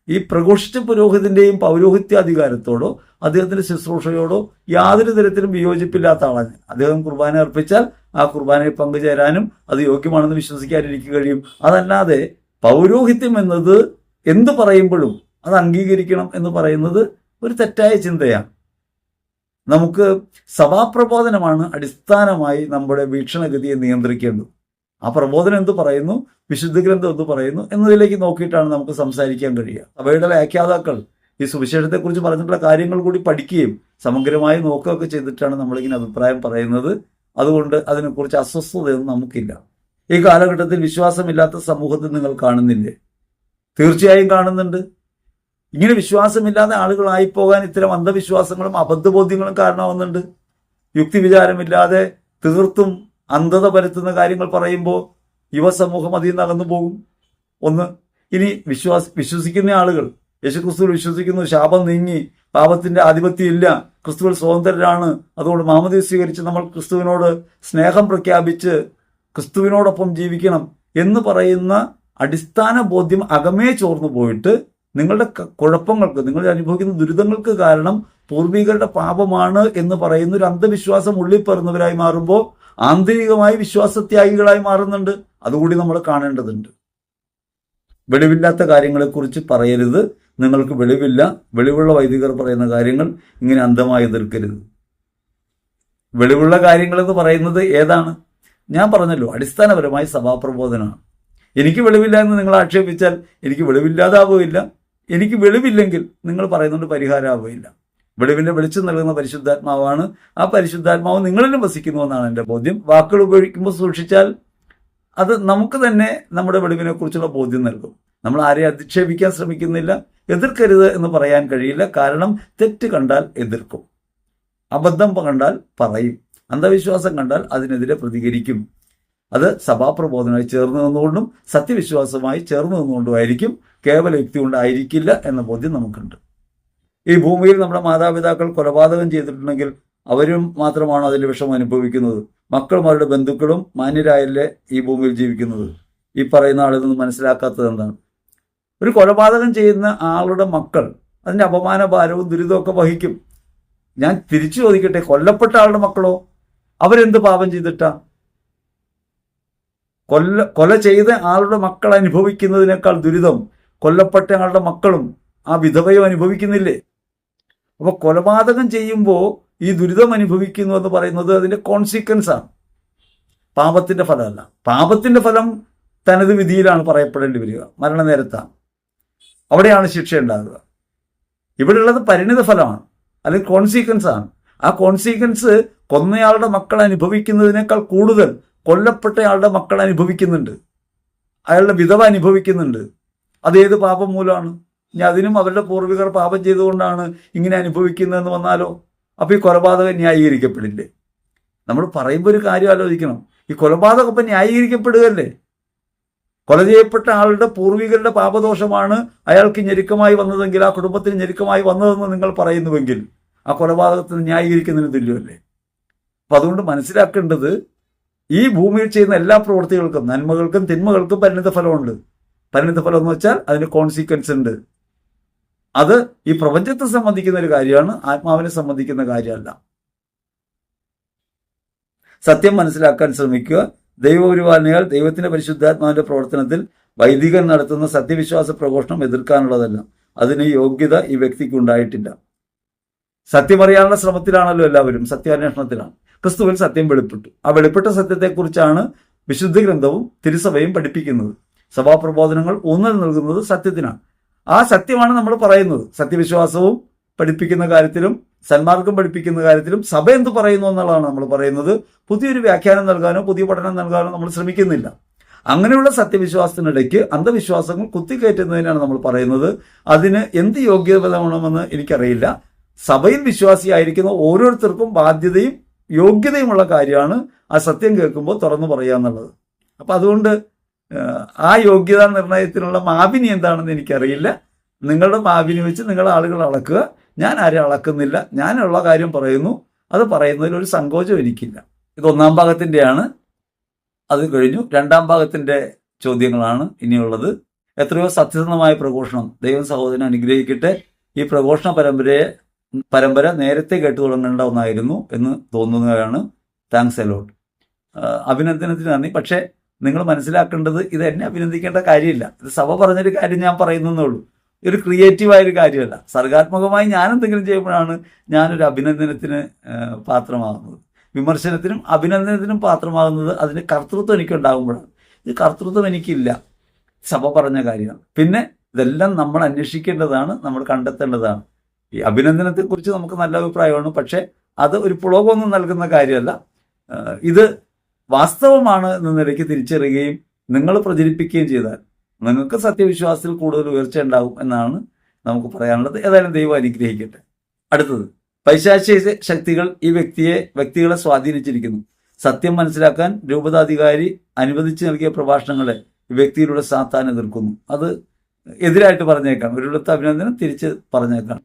ഈ പ്രഘോഷിച്ച പുരോഹിതന്റെയും പൗരോഹിത്യാധികാരത്തോടോ അദ്ദേഹത്തിന്റെ ശുശ്രൂഷയോടോ യാതൊരു തരത്തിലും വിയോജിപ്പില്ലാത്ത ആളാണ്. അദ്ദേഹം കുർബാന അർപ്പിച്ചാൽ ആ കുർബാനയിൽ പങ്കുചേരാനും അത് യോഗ്യമാണെന്ന് വിശ്വസിക്കാനും എനിക്ക് കഴിയും. അതല്ലാതെ പൗരോഹിത്യം എന്നത് എന്ത് പറയുമ്പോഴും അത് അംഗീകരിക്കണം എന്ന് പറയുന്നത് ഒരു തെറ്റായ ചിന്തയാണ്. നമുക്ക് സഭാപ്രബോധനമാണ് അടിസ്ഥാനമായി നമ്മുടെ വീക്ഷണഗതിയെ നിയന്ത്രിക്കേണ്ടത്. ആ പ്രബോധനം എന്ത് പറയുന്നു, വിശുദ്ധ ഗ്രന്ഥം എന്ത് പറയുന്നു എന്നതിലേക്ക് നോക്കിയിട്ടാണ് നമുക്ക് സംസാരിക്കാൻ കഴിയുക. സഭയുടെ വ്യാഖ്യാതാക്കൾ ഈ സുവിശേഷത്തെക്കുറിച്ച് പറഞ്ഞിട്ടുള്ള കാര്യങ്ങൾ കൂടി പഠിക്കുകയും സമഗ്രമായി നോക്കുകയൊക്കെ ചെയ്തിട്ടാണ് നമ്മളിങ്ങനെ അഭിപ്രായം പറയുന്നത്. അതുകൊണ്ട് അതിനെക്കുറിച്ച് അസ്വസ്ഥതയൊന്നും നമുക്കില്ല. ഈ കാലഘട്ടത്തിൽ വിശ്വാസമില്ലാത്ത സമൂഹത്തിൽ നിങ്ങൾ കാണുന്നില്ലേ? തീർച്ചയായും കാണുന്നുണ്ട്. ഇങ്ങനെ വിശ്വാസമില്ലാതെ ആളുകളായി പോകാൻ ഇത്തരം അന്ധവിശ്വാസങ്ങളും അബദ്ധബോധ്യങ്ങളും കാരണമാവുന്നുണ്ട്. യുക്തിവിചാരമില്ലാതെ തീർത്തും അന്ധത പരത്തുന്ന കാര്യങ്ങൾ പറയുമ്പോൾ യുവസമൂഹം അതിൽ നിന്ന് അകന്നു പോകും. ഒന്ന്, ഇനി വിശ്വസിക്കുന്ന ആളുകൾ യേശുക്രിസ്തുവിൽ വിശ്വസിക്കുന്നു, ശാപം നീങ്ങി, പാപത്തിന്റെ ആധിപത്യം ഇല്ല, ക്രിസ്തുവിൽ സ്വതന്ത്രരാണ്, അതുകൊണ്ട് മാമോദീസ സ്വീകരിച്ച് നമ്മൾ ക്രിസ്തുവിനോട് സ്നേഹം പ്രഖ്യാപിച്ച് ക്രിസ്തുവിനോടൊപ്പം ജീവിക്കണം എന്ന് പറയുന്ന അടിസ്ഥാന ബോധ്യം അകമേ ചോർന്നു പോയിട്ട് നിങ്ങളുടെ കുഴപ്പങ്ങൾക്ക്, നിങ്ങൾ അനുഭവിക്കുന്ന ദുരിതങ്ങൾക്ക് കാരണം പൂർവികരുടെ പാപമാണ് എന്ന് പറയുന്ന ഒരു അന്ധവിശ്വാസം ഉള്ളിപ്പറന്നവരായി മാറുമ്പോൾ ആന്തരികമായി വിശ്വാസത്യാഗികളായി മാറുന്നുണ്ട്. അതുകൂടി നമ്മൾ കാണേണ്ടതുണ്ട്. വെളിവില്ലാത്ത കാര്യങ്ങളെക്കുറിച്ച് പറയരുത്. നിങ്ങൾക്ക് വെളിവില്ല. വെളിവുള്ള വൈദികർ പറയുന്ന കാര്യങ്ങൾ ഇങ്ങനെ അന്ധമായി എതിർക്കരുത്. വെളിവുള്ള കാര്യങ്ങളെന്ന് പറയുന്നത് ഏതാണ്? ഞാൻ പറഞ്ഞല്ലോ, അടിസ്ഥാനപരമായി സഭാപ്രബോധനമാണ്. എനിക്ക് വെളിവില്ല എന്ന് നിങ്ങൾ ആക്ഷേപിച്ചാൽ എനിക്ക് വെളിവില്ലാതാവുകയില്ല. എനിക്ക് വെളിവില്ലെങ്കിൽ നിങ്ങൾ പറയുന്നുണ്ട് പരിഹാരമാവുകയില്ല. വെളിവിന്റെ വെളിച്ചം നൽകുന്ന പരിശുദ്ധാത്മാവാണ്. ആ പരിശുദ്ധാത്മാവ് നിങ്ങളിലും വസിക്കുന്നു എന്നാണ് എൻ്റെ ബോധ്യം. വാക്കുകൾ ഉപയോഗിക്കുമ്പോൾ സൂക്ഷിച്ചാൽ അത് നമുക്ക് തന്നെ നമ്മുടെ വെളിവിനെ കുറിച്ചുള്ള ബോധ്യം നൽകും. നമ്മൾ ആരെയും അധിക്ഷേപിക്കാൻ ശ്രമിക്കുന്നില്ല. എതിർക്കരുത് എന്ന് പറയാൻ കഴിയില്ല. കാരണം തെറ്റ് കണ്ടാൽ എതിർക്കും, അബദ്ധം കണ്ടാൽ പറയും, അന്ധവിശ്വാസം കണ്ടാൽ അതിനെതിരെ പ്രതികരിക്കും. അത് സഭാപ്രബോധനമായി ചേർന്ന് നിന്നുകൊണ്ടും സത്യവിശ്വാസമായി ചേർന്ന് നിന്നുകൊണ്ടുമായിരിക്കും. കേവല യുക്തി കൊണ്ടായിരിക്കില്ല എന്ന ബോധ്യം നമുക്കുണ്ട്. ഈ ഭൂമിയിൽ നമ്മുടെ മാതാപിതാക്കൾ കൊലപാതകം ചെയ്തിട്ടുണ്ടെങ്കിൽ അവരും മാത്രമാണോ അതിൻ്റെ വിഷമം അനുഭവിക്കുന്നത്? മക്കളുമാരുടെ ബന്ധുക്കളും മാന്യരായല്ലേ ഈ ഭൂമിയിൽ ജീവിക്കുന്നത്? ഈ പറയുന്ന ആളിൽ നിന്ന് മനസ്സിലാക്കാത്തത് എന്താണ്? ഒരു കൊലപാതകം ചെയ്യുന്ന ആളുടെ മക്കൾ അതിൻ്റെ അപമാന ഭാരവും ദുരിതമൊക്കെ വഹിക്കും. ഞാൻ തിരിച്ചു ചോദിക്കട്ടെ, കൊല്ലപ്പെട്ട ആളുടെ മക്കളോ? അവരെന്ത് പാപം ചെയ്തിട്ടാ? കൊല ചെയ്ത ആളുടെ മക്കൾ അനുഭവിക്കുന്നതിനേക്കാൾ ദുരിതം കൊല്ലപ്പെട്ട ആളുടെ മക്കളും ആ വിധവയും അനുഭവിക്കുന്നില്ലേ? അപ്പോൾ കൊലപാതകം ചെയ്യുമ്പോൾ ഈ ദുരിതം അനുഭവിക്കുന്നു എന്ന് പറയുന്നത് അതിന്റെ കോൺസിക്വൻസ് ആണ്, പാപത്തിന്റെ ഫലമല്ല. പാപത്തിന്റെ ഫലം തനത് വിധിയിലാണ് പറയപ്പെടേണ്ടി വരിക, മരണനേരത്താണ്. അവിടെയാണ് ശിക്ഷ ഉണ്ടാകുക. ഇവിടെയുള്ളത് പരിണിത ഫലമാണ്, അല്ലെങ്കിൽ കോൺസിക്വൻസ് ആണ്. ആ കോൺസിക്വൻസ് കൊന്നയാളുടെ മക്കൾ അനുഭവിക്കുന്നതിനേക്കാൾ കൂടുതൽ കൊല്ലപ്പെട്ടയാളുടെ മക്കൾ അനുഭവിക്കുന്നുണ്ട്, അയാളുടെ വിധവ അനുഭവിക്കുന്നുണ്ട്. അതേത് പാപം മൂലമാണ്? ഇനി അതിനും അവരുടെ പൂർവികർ പാപം ചെയ്തുകൊണ്ടാണ് ഇങ്ങനെ അനുഭവിക്കുന്നതെന്ന് വന്നാലോ? അപ്പോൾ ഈ കൊലപാതകം ന്യായീകരിക്കപ്പെടില്ലേ? നമ്മൾ പറയുമ്പോൾ ഒരു കാര്യം ആലോചിക്കണം. ഈ കൊലപാതകം ഇപ്പം ന്യായീകരിക്കപ്പെടുകയല്ലേ? കൊല ചെയ്യപ്പെട്ട ആളുടെ പൂർവികരുടെ പാപദോഷമാണ് അയാൾക്ക് ഞെരുക്കമായി വന്നതെങ്കിൽ, ആ കുടുംബത്തിന് ഞെരുക്കമായി വന്നതെന്ന് നിങ്ങൾ പറയുന്നുവെങ്കിൽ ആ കൊലപാതകത്തിന് ന്യായീകരിക്കുന്നതിന് തുല്യമല്ലേ? അപ്പം അതുകൊണ്ട് മനസ്സിലാക്കേണ്ടത്, ഈ ഭൂമിയിൽ ചെയ്യുന്ന എല്ലാ പ്രവൃത്തികൾക്കും, നന്മകൾക്കും തിന്മകൾക്കും പരിണിത ഫലമുണ്ട്. പരിണിത ഫലം എന്ന് വെച്ചാൽ അതിന് കോൺസിക്വൻസ് ഉണ്ട്. അത് ഈ പ്രപഞ്ചത്തെ സംബന്ധിക്കുന്ന ഒരു കാര്യമാണ്, ആത്മാവിനെ സംബന്ധിക്കുന്ന കാര്യമല്ല. സത്യം മനസ്സിലാക്കാൻ ശ്രമിക്കുക. ദൈവപരിപാലനയാൽ ദൈവത്തിന്റെ പരിശുദ്ധാത്മാവിന്റെ പ്രവർത്തനത്തിൽ വൈദികൻ നടത്തുന്ന സത്യവിശ്വാസ പ്രഘോഷണം എതിർക്കാനുള്ളതല്ല. അതിന് യോഗ്യത ഈ വ്യക്തിക്ക് ഉണ്ടായിട്ടില്ല. സത്യമറിയാനുള്ള ശ്രമത്തിലാണല്ലോ എല്ലാവരും, സത്യാന്വേഷണത്തിലാണ്. ക്രിസ്തുവിൽ സത്യം വെളിപ്പെട്ടു. ആ വെളിപ്പെട്ട സത്യത്തെക്കുറിച്ചാണ് വിശുദ്ധ ഗ്രന്ഥവും തിരുസഭയും പഠിപ്പിക്കുന്നത്. സഭാപ്രബോധനങ്ങൾ ഊന്നൽ നൽകുന്നത് സത്യത്തിനാണ്. ആ സത്യമാണ് നമ്മൾ പറയുന്നത്. സത്യവിശ്വാസവും പഠിപ്പിക്കുന്ന കാര്യത്തിലും സന്മാർഗം പഠിപ്പിക്കുന്ന കാര്യത്തിലും സഭ എന്ത് പറയുന്നു എന്നുള്ളതാണ് നമ്മൾ പറയുന്നത്. പുതിയൊരു വ്യാഖ്യാനം നൽകാനോ പുതിയ പഠനം നൽകാനോ നമ്മൾ ശ്രമിക്കുന്നില്ല. അങ്ങനെയുള്ള സത്യവിശ്വാസത്തിനിടയ്ക്ക് അന്ധവിശ്വാസങ്ങൾ കുത്തിക്കയറ്റുന്നതിനാണ് നമ്മൾ പറയുന്നത്. അതിന് എന്ത് യോഗ്യത വേണമെന്ന് എനിക്കറിയില്ല. സഭയിൽ വിശ്വാസിയായിരിക്കുന്ന ഓരോരുത്തർക്കും ബാധ്യതയും യോഗ്യതയുമുള്ള കാര്യമാണ് ആ സത്യം കേൾക്കുമ്പോൾ തുറന്നു പറയുക എന്നുള്ളത്. അപ്പം അതുകൊണ്ട് ആ യോഗ്യതാ നിർണയത്തിനുള്ള മാപിനി എന്താണെന്ന് എനിക്കറിയില്ല. നിങ്ങളുടെ മാപിനി വെച്ച് നിങ്ങളുടെ ആളുകൾ അളക്കുക. ഞാൻ ആരും അളക്കുന്നില്ല. ഞാനുള്ള കാര്യം പറയുന്നു. അത് പറയുന്നതിൽ ഒരു സങ്കോചം എനിക്കില്ല. ഇത് ഒന്നാം ഭാഗത്തിൻ്റെയാണ്. അത് കഴിഞ്ഞു. രണ്ടാം ഭാഗത്തിൻ്റെ ചോദ്യങ്ങളാണ് ഇനിയുള്ളത്. എത്രയോ സത്യസന്ധമായ പ്രഘോഷണം. ദൈവം സഹോദരനെ അനുഗ്രഹിക്കട്ടെ. ഈ പ്രഘോഷണ പരമ്പര നേരത്തെ കേട്ടു തുടങ്ങേണ്ട ഒന്നായിരുന്നു എന്ന് തോന്നുകയാണ്. Thanks a lot. അഭിനന്ദനത്തിന് നന്ദി. പക്ഷേ നിങ്ങൾ മനസ്സിലാക്കേണ്ടത് ഇത് എന്നെ അഭിനന്ദിക്കേണ്ട കാര്യമില്ല. ഇത് സഭ പറഞ്ഞൊരു കാര്യം ഞാൻ പറയുന്നതേ ഉള്ളൂ. ഒരു ക്രിയേറ്റീവായൊരു കാര്യമല്ല. സർഗാത്മകമായി ഞാൻ എന്തെങ്കിലും ചെയ്യുമ്പോഴാണ് ഞാനൊരു അഭിനന്ദനത്തിന് പാത്രമാകുന്നത്. വിമർശനത്തിനും അഭിനന്ദനത്തിനും പാത്രമാകുന്നത് അതിന് കർത്തൃത്വം എനിക്കുണ്ടാകുമ്പോഴാണ്. ഇത് കർത്തൃത്വം എനിക്കില്ല. സഭ പറഞ്ഞ കാര്യമാണ്. പിന്നെ ഇതെല്ലാം നമ്മൾ അന്വേഷിക്കേണ്ടതാണ്, നമ്മൾ കണ്ടെത്തേണ്ടതാണ്. ഈ അഭിനന്ദനത്തെക്കുറിച്ച് നമുക്ക് നല്ല അഭിപ്രായമാണ്. പക്ഷേ അത് ഒരു പുളകമൊന്നും നൽകുന്ന കാര്യമല്ല. ഇത് വാസ്തവമാണ് എന്ന നിലയ്ക്ക് തിരിച്ചറിയുകയും നിങ്ങൾ പ്രചരിപ്പിക്കുകയും ചെയ്താൽ നിങ്ങൾക്ക് സത്യവിശ്വാസത്തിൽ കൂടുതൽ ഉയർച്ച ഉണ്ടാകും എന്നാണ് നമുക്ക് പറയാനുള്ളത്. ഏതായാലും ദൈവം അനുഗ്രഹിക്കട്ടെ. അടുത്തത്, പൈശാചിക ശക്തികൾ ഈ വ്യക്തികളെ സ്വാധീനിച്ചിരിക്കുന്നു. സത്യം മനസ്സിലാക്കാൻ രൂപതാധികാരി അനുവദിച്ചു നൽകിയ പ്രഭാഷണങ്ങളെ ഈ വ്യക്തിയിലൂടെ സാത്താൻ എതിർക്കുന്നു. അത് എതിരായിട്ട് പറഞ്ഞേക്കാം. ഒരിടത്ത് അഭിനന്ദനം തിരിച്ച് പറഞ്ഞേക്കാം.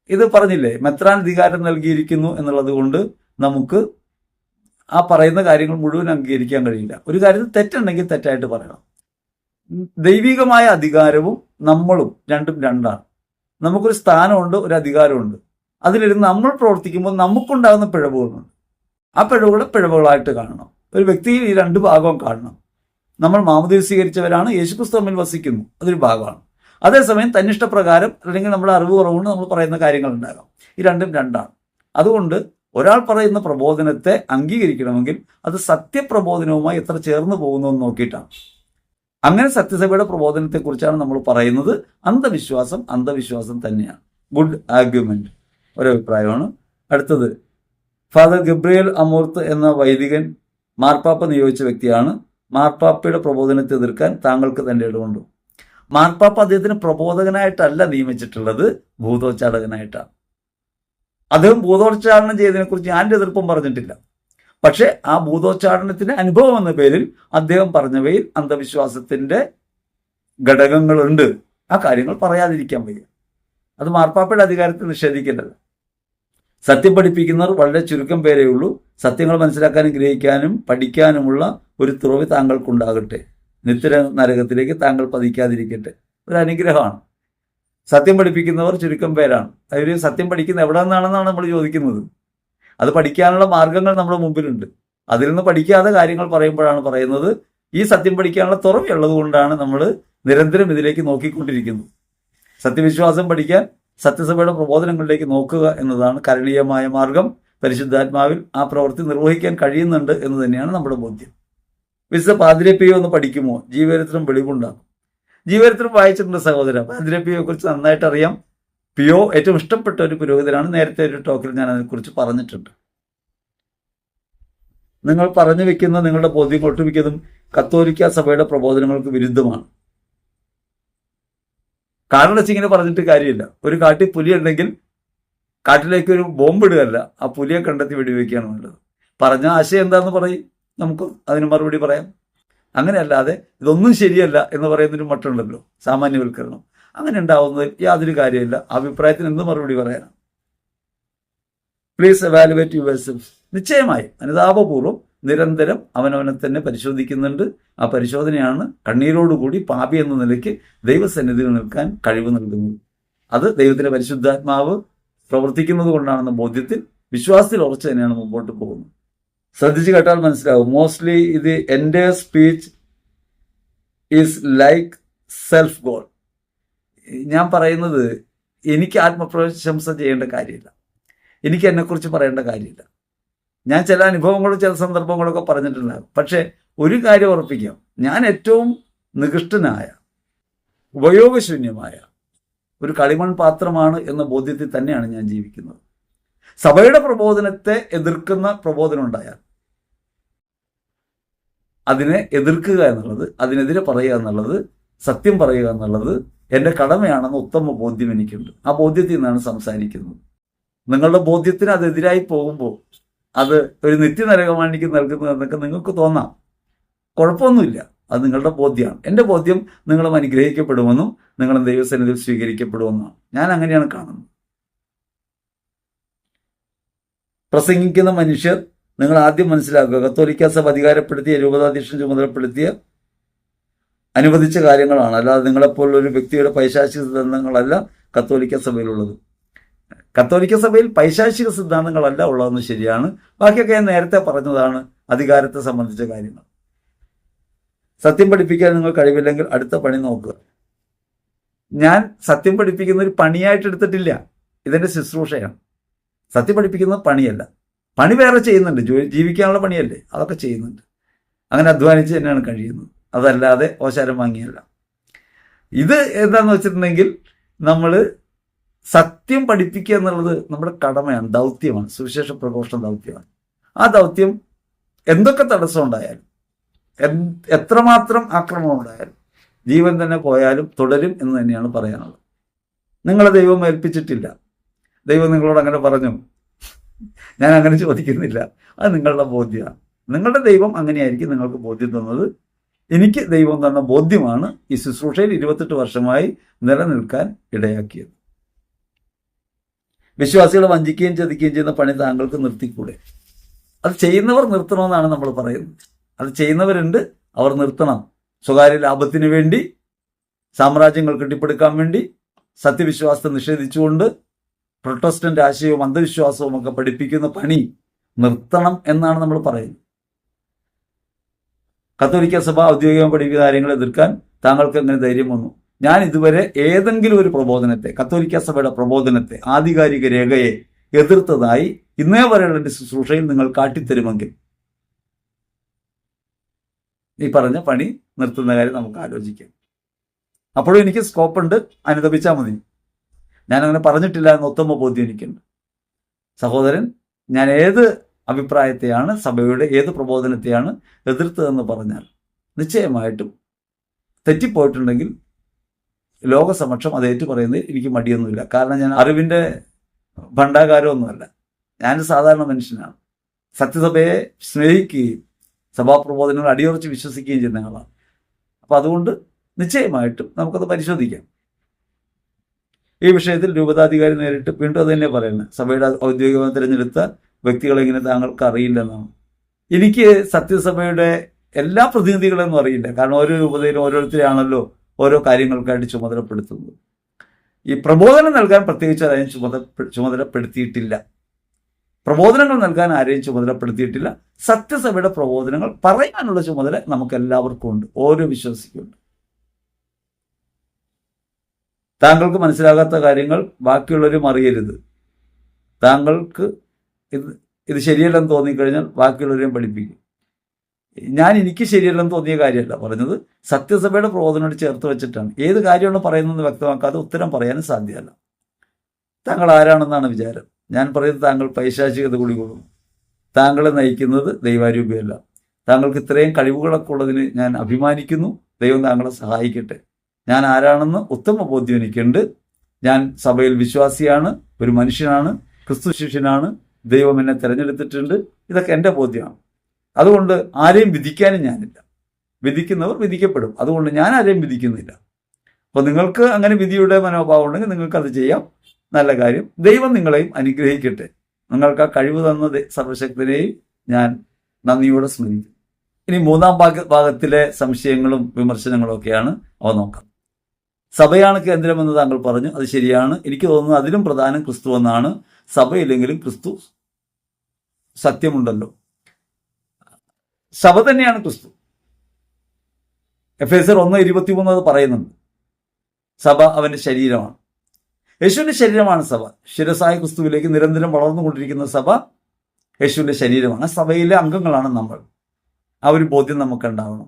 ഇത് പറഞ്ഞില്ലേ, മെത്രാൻ അധികാരം നൽകിയിരിക്കുന്നു എന്നുള്ളത് കൊണ്ട് നമുക്ക് ആ പറയുന്ന കാര്യങ്ങൾ മുഴുവൻ അംഗീകരിക്കാൻ കഴിയില്ല. ഒരു കാര്യത്തിൽ തെറ്റുണ്ടെങ്കിൽ തെറ്റായിട്ട് പറയണം. ദൈവികമായ അധികാരവും നമ്മളും രണ്ടും രണ്ടാണ്. നമുക്കൊരു സ്ഥാനമുണ്ട്, ഒരു അധികാരമുണ്ട്. അതിലിരുന്ന് നമ്മൾ പ്രവർത്തിക്കുമ്പോൾ നമുക്കുണ്ടാകുന്ന പിഴവുകളുണ്ട്. ആ പിഴവുകളെ പിഴവുകളായിട്ട് കാണണം. ഒരു വ്യക്തിയിൽ ഈ രണ്ട് ഭാഗവും കാണണം. നമ്മൾ മാമോദീസ സ്വീകരിച്ചവരാണ്, യേശുക്രിസ്തു തമ്മിൽ വസിക്കുന്നു, അതൊരു ഭാഗമാണ്. അതേസമയം തന്നിഷ്ടപ്രകാരം അല്ലെങ്കിൽ നമ്മുടെ അറിവ് കുറവുകൊണ്ട് നമ്മൾ പറയുന്ന കാര്യങ്ങൾ ഉണ്ടാകാം. ഈ രണ്ടും രണ്ടാണ്. അതുകൊണ്ട് ഒരാൾ പറയുന്ന പ്രബോധനത്തെ അംഗീകരിക്കണമെങ്കിൽ അത് സത്യപ്രബോധനവുമായി എത്ര ചേർന്ന് പോകുന്നു എന്ന് നോക്കിയിട്ടാണ്. അങ്ങനെ സത്യസഭയുടെ പ്രബോധനത്തെക്കുറിച്ചാണ് നമ്മൾ പറയുന്നത്. അന്ധവിശ്വാസം തന്നെയാണ്. ഗുഡ് ആർഗ്യുമെന്റ്, ഒരഭിപ്രായമാണ്. അടുത്തത്, ഫാദർ ഗബ്രിയേൽ അമൂർത്ത് എന്ന വൈദികൻ മാർപ്പാപ്പ നിയോഗിച്ച വ്യക്തിയാണ്. മാർപ്പാപ്പയുടെ പ്രബോധനത്തെ എതിർക്കാൻ താങ്കൾക്ക് തന്റെ ഇടമുണ്ടോ? മാർപ്പാപ്പ അദ്ദേഹത്തിന് പ്രബോധകനായിട്ടല്ല നിയമിച്ചിട്ടുള്ളത്, ഭൂതോച്ചാടകനായിട്ടാണ്. അദ്ദേഹം ഭൂതോച്ചാടനം ചെയ്തതിനെക്കുറിച്ച് ഞാൻ എതിർപ്പും പറഞ്ഞിട്ടില്ല. പക്ഷെ ആ ഭൂതോച്ചാടനത്തിന്റെ അനുഭവം എന്ന പേരിൽ അദ്ദേഹം പറഞ്ഞവയിൽ അന്ധവിശ്വാസത്തിന്റെ ഘടകങ്ങളുണ്ട്. ആ കാര്യങ്ങൾ പറയാതിരിക്കാൻ വയ്യ. അത് മാർപ്പാപ്പയുടെ അധികാരത്തിൽ നിഷേധിക്കേണ്ടത്. സത്യം പഠിപ്പിക്കുന്നവർ വളരെ ചുരുക്കം പേരേ ഉള്ളൂ. സത്യങ്ങൾ മനസ്സിലാക്കാനും ഗ്രഹിക്കാനും പഠിക്കാനുമുള്ള ഒരു തുറവി താങ്കൾക്കുണ്ടാകട്ടെ. നിത്യ നരകത്തിലേക്ക് താങ്കൾ പതിക്കാതിരിക്കട്ടെ. ഒരു അനുഗ്രഹമാണ്. സത്യം പഠിപ്പിക്കുന്നവർ ചുരുക്കം പേരാണ്. അവർ സത്യം പഠിക്കുന്ന എവിടെ നിന്നാണെന്നാണ് നമ്മൾ ചോദിക്കുന്നത്. അത് പഠിക്കാനുള്ള മാർഗങ്ങൾ നമ്മുടെ മുമ്പിലുണ്ട്. അതിൽ നിന്ന് പഠിക്കാതെ കാര്യങ്ങൾ പറയുമ്പോഴാണ് പറയുന്നത്. ഈ സത്യം പഠിക്കാനുള്ള തുറവിയുള്ളത് കൊണ്ടാണ് നമ്മൾ നിരന്തരം ഇതിലേക്ക് നോക്കിക്കൊണ്ടിരിക്കുന്നത്. സത്യവിശ്വാസം പഠിക്കാൻ സത്യസഭയുടെ പ്രബോധനങ്ങളിലേക്ക് നോക്കുക എന്നതാണ് കരണീയമായ മാർഗം. പരിശുദ്ധാത്മാവിൽ ആ പ്രവൃത്തി നിർവഹിക്കാൻ കഴിയുന്നുണ്ട് എന്ന് തന്നെയാണ് നമ്മുടെ ബോധ്യം. വിശുദ്ധ പാദ്രി പിയോ ഒന്ന് പഠിക്കുമോ? ജീവചരിത്രം വെളിവുണ്ടാകും. ജീവചരിത്രം വായിച്ചിട്ടുണ്ട് സഹോദര. പാദ്രി പിയോയെ കുറിച്ച് നന്നായിട്ട് അറിയാം. പിയോ ഏറ്റവും ഇഷ്ടപ്പെട്ട ഒരു പുരോഹിതനാണ്. നേരത്തെ ഒരു ടോക്കിൽ ഞാൻ അതിനെക്കുറിച്ച് പറഞ്ഞിട്ടുണ്ട്. നിങ്ങൾ പറഞ്ഞു വെക്കുന്ന നിങ്ങളുടെ ബോധ്യം ഒട്ടുമിക്കതും കത്തോലിക്ക സഭയുടെ പ്രബോധനങ്ങൾക്ക് വിരുദ്ധമാണ്. കാരണച്ച് ഇങ്ങനെ പറഞ്ഞിട്ട് കാര്യമില്ല. ഒരു കാട്ടിൽ പുലി ഉണ്ടെങ്കിൽ കാട്ടിലേക്ക് ഒരു ബോംബിടുകയല്ല, ആ പുലിയെ കണ്ടെത്തി വെടിവെക്കുകയാണ് നല്ലത്. പറഞ്ഞ ആശയം എന്താണെന്ന് പറയും, നമുക്ക് അതിന് മറുപടി പറയാം. അങ്ങനെയല്ലാതെ ഇതൊന്നും ശരിയല്ല എന്ന് പറയുന്നൊരു മട്ടുണ്ടല്ലോ, സാമാന്യവൽക്കരണം. അങ്ങനെ ഉണ്ടാവുന്നതിൽ യാതൊരു കാര്യമില്ല. അഭിപ്രായത്തിന് എന്ത് മറുപടി പറയാനാണ്? Please evaluate yourself. നിശ്ചയമായും അനുതാപപൂർവ്വം നിരന്തരം അവനവനെ തന്നെ പരിശോധിക്കുന്നുണ്ട്. ആ പരിശോധനയാണ് കണ്ണീരോടുകൂടി പാപി എന്ന നിലയ്ക്ക് ദൈവസന്നിധിയിൽ നിൽക്കാൻ കഴിവ് നൽകുന്നത്. അത് ദൈവത്തിന്റെ പരിശുദ്ധാത്മാവ് പ്രവർത്തിക്കുന്നത് കൊണ്ടാണെന്ന ബോധ്യത്തിൽ, വിശ്വാസത്തിൽ ഉറച്ചു തന്നെയാണ് മുമ്പോട്ട് പോകുന്നത്. ശ്രദ്ധിച്ച് കേട്ടാൽ മനസ്സിലാവും. മോസ്റ്റ്ലി ഇത് എൻ്റെ speech is like self goal. ഞാൻ പറയുന്നത് എനിക്ക് ആത്മപ്രശംസ ചെയ്യേണ്ട കാര്യമില്ല, എനിക്ക് എന്നെക്കുറിച്ച് പറയേണ്ട കാര്യമില്ല. ഞാൻ ചില അനുഭവങ്ങളും ചില സന്ദർഭങ്ങളൊക്കെ പറഞ്ഞിട്ടുണ്ടാകും. പക്ഷേ ഒരു കാര്യം ഉറപ്പിക്കാം, ഞാൻ ഏറ്റവും നികൃഷ്ടനായ, ഉപയോഗശൂന്യമായ ഒരു കളിമൺ പാത്രമാണ് എന്ന ബോധ്യത്തിൽ തന്നെയാണ് ഞാൻ ജീവിക്കുന്നത്. സഭയുടെ പ്രബോധനത്തെ എതിർക്കുന്ന പ്രബോധനം ഉണ്ടായാൽ അതിനെ എതിർക്കുക എന്നുള്ളത്, അതിനെതിരെ പറയുക എന്നുള്ളത്, സത്യം പറയുക എന്നുള്ളത് എൻ്റെ കടമയാണെന്ന ഉത്തമ ബോധ്യം എനിക്കുണ്ട്. ആ ബോധ്യത്തിൽ നിന്നാണ് സംസാരിക്കുന്നത്. നിങ്ങളുടെ ബോധ്യത്തിന് അതെതിരായി പോകുമ്പോൾ അത് ഒരു നിത്യനരകമാണിക്ക് നൽകുന്നതെന്നൊക്കെ നിങ്ങൾക്ക് തോന്നാം. കുഴപ്പമൊന്നുമില്ല, അത് നിങ്ങളുടെ ബോധ്യമാണ്. എൻ്റെ ബോധ്യം നിങ്ങളും അനുഗ്രഹിക്കപ്പെടുമെന്നും നിങ്ങളും ദൈവസന്നിധിയിൽ സ്വീകരിക്കപ്പെടുമെന്നാണ്. ഞാൻ അങ്ങനെയാണ് കാണുന്നത്. പ്രസംഗിക്കുന്ന മനുഷ്യർ, നിങ്ങൾ ആദ്യം മനസ്സിലാക്കുക, കത്തോലിക്ക സഭ അധികാരപ്പെടുത്തിയ, രൂപതാധ്യക്ഷൻ ചുമതലപ്പെടുത്തിയ, അനുവദിച്ച കാര്യങ്ങളാണ്. അല്ലാതെ നിങ്ങളെപ്പോലൊരു വ്യക്തിയുടെ പൈശാചിക സിദ്ധാന്തങ്ങളല്ല കത്തോലിക്ക സഭയിലുള്ളത്. കത്തോലിക്ക സഭയിൽ പൈശാചിക സിദ്ധാന്തങ്ങളല്ല ഉള്ളതെന്ന് ശരിയാണ്. ബാക്കിയൊക്കെ ഞാൻ നേരത്തെ പറഞ്ഞതാണ് അധികാരത്തെ സംബന്ധിച്ച കാര്യങ്ങൾ. സത്യം പഠിപ്പിക്കാൻ നിങ്ങൾ കഴിവില്ലെങ്കിൽ അടുത്ത പണി നോക്കുക. ഞാൻ സത്യം പഠിപ്പിക്കുന്ന ഒരു പണിയായിട്ട് എടുത്തിട്ടില്ല, ഇതെൻ്റെ ശുശ്രൂഷയാണ്. സത്യം പഠിപ്പിക്കുന്നത് പണിയല്ല. പണി വേറെ ചെയ്യുന്നുണ്ട്, ജീവിക്കാനുള്ള പണിയല്ലേ, അതൊക്കെ ചെയ്യുന്നുണ്ട്. അങ്ങനെ അധ്വാനിച്ച് തന്നെയാണ് കഴിയുന്നത്, അതല്ലാതെ ഓശാരം വാങ്ങിയല്ല. ഇത് എന്താണെന്ന് വെച്ചിട്ടുണ്ടെങ്കിൽ നമ്മൾ സത്യം പഠിപ്പിക്കുക എന്നുള്ളത് നമ്മുടെ കടമയാണ്, ദൗത്യമാണ്, സുവിശേഷ പ്രഘോഷണ ദൗത്യമാണ്. ആ ദൗത്യം എന്തൊക്കെ തടസ്സം ഉണ്ടായാലും, എത്രമാത്രം ആക്രമണം ഉണ്ടായാലും, ജീവൻ തന്നെ പോയാലും തുടരും എന്ന് തന്നെയാണ് പറയാനുള്ളത്. നിങ്ങളെ ദൈവം ഏൽപ്പിച്ചിട്ടില്ല. ദൈവം നിങ്ങളോട് അങ്ങനെ പറഞ്ഞു, ഞാൻ അങ്ങനെ ചോദിക്കുന്നില്ല. അത് നിങ്ങളുടെ ബോധ്യമാണ്. നിങ്ങളുടെ ദൈവം അങ്ങനെയായിരിക്കും നിങ്ങൾക്ക് ബോധ്യം തന്നത്. എനിക്ക് ദൈവം തന്ന ബോധ്യമാണ് ഈ ശുശ്രൂഷയിൽ 28 വർഷമായി നിലനിൽക്കാൻ ഇടയാക്കിയത്. വിശ്വാസികളെ വഞ്ചിക്കുകയും ചതിക്കുകയും ചെയ്യുന്ന പണി താങ്കൾക്ക് നിർത്തിക്കൂടെ? അത് ചെയ്യുന്നവർ നിർത്തണമെന്നാണ് നമ്മൾ പറയുന്നത്. അത് ചെയ്യുന്നവരുണ്ട്, അവർ നിർത്തണം. സ്വകാര്യ ലാഭത്തിന് വേണ്ടി, സാമ്രാജ്യങ്ങൾ കെട്ടിപ്പടുക്കാൻ വേണ്ടി സത്യവിശ്വാസത്തെ നിഷേധിച്ചുകൊണ്ട് പ്രൊട്ടസ്റ്റന്റ് ആശയവും അന്ധവിശ്വാസവും ഒക്കെ പഠിപ്പിക്കുന്ന പണി നിർത്തണം എന്നാണ് നമ്മൾ പറയുന്നത്. കത്തോലിക്ക സഭ ഔദ്യോഗികമായി പഠിപ്പിക്കുന്ന കാര്യങ്ങളെ എതിർക്കാൻ താങ്കൾക്ക് എങ്ങനെ ധൈര്യം വന്നു? ഞാൻ ഇതുവരെ ഏതെങ്കിലും ഒരു പ്രബോധനത്തെ, കത്തോലിക്ക സഭയുടെ പ്രബോധനത്തെ, ആധികാരിക രേഖയെ എതിർത്തതായി ഇന്നേ വരെയുള്ള എൻ്റെ ശുശ്രൂഷയിൽ നിങ്ങൾ കാട്ടിത്തരുമെങ്കിൽ ഈ പറഞ്ഞ പണി നിർത്തുന്ന കാര്യം നമുക്ക് ആലോചിക്കാം. അപ്പോഴും എനിക്ക് സ്കോപ്പുണ്ട്, അനുദപിച്ചാൽ മതി. ഞാനങ്ങനെ പറഞ്ഞിട്ടില്ല എന്ന ഉത്തമ ബോധ്യം എനിക്കുണ്ട്. സഹോദരൻ, ഞാൻ ഏത് അഭിപ്രായത്തെയാണ്, സഭയുടെ ഏത് പ്രബോധനത്തെയാണ് എതിർത്തതെന്ന് പറഞ്ഞാൽ നിശ്ചയമായിട്ടും തെറ്റിപ്പോയിട്ടുണ്ടെങ്കിൽ ലോകസമക്ഷം അത് ഏറ്റു പറയുന്നതിൽ എനിക്ക് മടിയൊന്നുമില്ല. കാരണം ഞാൻ അറിവിൻ്റെ ഭണ്ഡാകാരമൊന്നുമല്ല. ഞാൻ സാധാരണ മനുഷ്യനാണ്. സത്യസഭയെ സ്നേഹിക്കുകയും സഭാപ്രബോധനങ്ങൾ അടിയുറച്ച് വിശ്വസിക്കുകയും ചെയ്യുന്ന ആളാണ്. അപ്പം അതുകൊണ്ട് നിശ്ചയമായിട്ടും നമുക്കത് പരിശോധിക്കാം. ഈ വിഷയത്തിൽ രൂപതാധികാരി നേരിട്ട് വീണ്ടും അത് തന്നെ പറയുന്നത്, സഭയുടെ ഔദ്യോഗികമായി തിരഞ്ഞെടുത്ത വ്യക്തികളെ ഇങ്ങനെ താങ്കൾക്ക് അറിയില്ലെന്നാണ്. എനിക്ക് സത്യസഭയുടെ എല്ലാ പ്രതിനിധികളെന്നും അറിയില്ല. കാരണം ഓരോ രൂപതയിലും ഓരോരുത്തരെയാണല്ലോ ഓരോ കാര്യങ്ങൾക്കായിട്ട് ചുമതലപ്പെടുത്തുന്നത്. ഈ പ്രബോധനം നൽകാൻ പ്രത്യേകിച്ച് ആരെയും ചുമതലപ്പെടുത്തിയിട്ടില്ല. പ്രബോധനങ്ങൾ നൽകാൻ ആരെയും ചുമതലപ്പെടുത്തിയിട്ടില്ല. സത്യസഭയുടെ പ്രബോധനങ്ങൾ പറയാനുള്ള ചുമതല നമുക്ക് എല്ലാവർക്കും ഉണ്ട്, ഓരോ വിശ്വാസിക്കുണ്ട്. താങ്കൾക്ക് മനസ്സിലാകാത്ത കാര്യങ്ങൾ ബാക്കിയുള്ളവരും അറിയരുത്. താങ്കൾക്ക് ഇത് ശരിയല്ലെന്ന് തോന്നിക്കഴിഞ്ഞാൽ ബാക്കിയുള്ളവരെയും പഠിപ്പിക്കും. ഞാൻ എനിക്ക് ശരിയല്ലെന്ന് തോന്നിയ കാര്യമല്ല പറഞ്ഞത്, സത്യസഭയുടെ പ്രബോധനോട് ചേർത്ത് വെച്ചിട്ടാണ്. ഏത് കാര്യമാണ് പറയുന്നതെന്ന് വ്യക്തമാക്കാതെ ഉത്തരം പറയാനും സാധ്യമല്ല. താങ്കൾ ആരാണെന്നാണ് വിചാരം? ഞാൻ പറയുന്നത് താങ്കൾ പൈശാചികത കൂടി കൊടുക്കും. താങ്കളെ നയിക്കുന്നത് ദൈവാരൂപ്യമല്ല. താങ്കൾക്ക് ഇത്രയും കഴിവുകളൊക്കെ ഉള്ളതിന് ഞാൻ അഭിമാനിക്കുന്നു. ദൈവം താങ്കളെ സഹായിക്കട്ടെ. ഞാൻ ആരാണെന്ന് ഉത്തമ ബോധ്യം എനിക്കുണ്ട്. ഞാൻ സഭയിൽ വിശ്വാസിയാണ്, ഒരു മനുഷ്യനാണ്, ക്രിസ്തു ശിഷ്യനാണ്. ദൈവം എന്നെ തിരഞ്ഞെടുത്തിട്ടുണ്ട്. ഇതൊക്കെ എൻ്റെ ബോധ്യമാണ്. അതുകൊണ്ട് ആരെയും വിധിക്കാനും ഞാനില്ല. വിധിക്കുന്നവർ വിധിക്കപ്പെടും. അതുകൊണ്ട് ഞാൻ ആരെയും വിധിക്കുന്നില്ല. അപ്പോൾ നിങ്ങൾക്ക് അങ്ങനെ വിധിയുടെ മനോഭാവം ഉണ്ടെങ്കിൽ നിങ്ങൾക്കത് ചെയ്യാം, നല്ല കാര്യം. ദൈവം നിങ്ങളെയും അനുഗ്രഹിക്കട്ടെ. നിങ്ങൾക്ക് ആ കഴിവ് തന്ന സർവശക്തനെയും ഞാൻ നന്ദിയോടെ സ്മരിക്കും. ഇനി മൂന്നാം ഭാഗത്തിലെ സംശയങ്ങളും വിമർശനങ്ങളും ഒക്കെയാണ് അവ നോക്കാം. സഭയാണ് കേന്ദ്രമെന്ന് താങ്കൾ പറഞ്ഞു, അത് ശരിയാണ്. എനിക്ക് തോന്നുന്നത് അതിലും പ്രധാനം ക്രിസ്തു എന്നാണ്. സഭയില്ലെങ്കിലും ക്രിസ്തു സത്യമുണ്ടല്ലോ. സഭ തന്നെയാണ് ക്രിസ്തു. എഫേസ്യർ 1:23 അത് പറയുന്നുണ്ട്. സഭ അവന്റെ ശരീരമാണ്. യേശുവിന്റെ ശരീരമാണ് സഭ. ശിരസായ ക്രിസ്തുവിലേക്ക് നിരന്തരം വളർന്നുകൊണ്ടിരിക്കുന്ന സഭ യേശുവിന്റെ ശരീരമാണ്. സഭയിലെ അംഗങ്ങളാണ് നമ്മൾ. ആ ഒരു ബോധ്യം നമുക്കുണ്ടാവണം.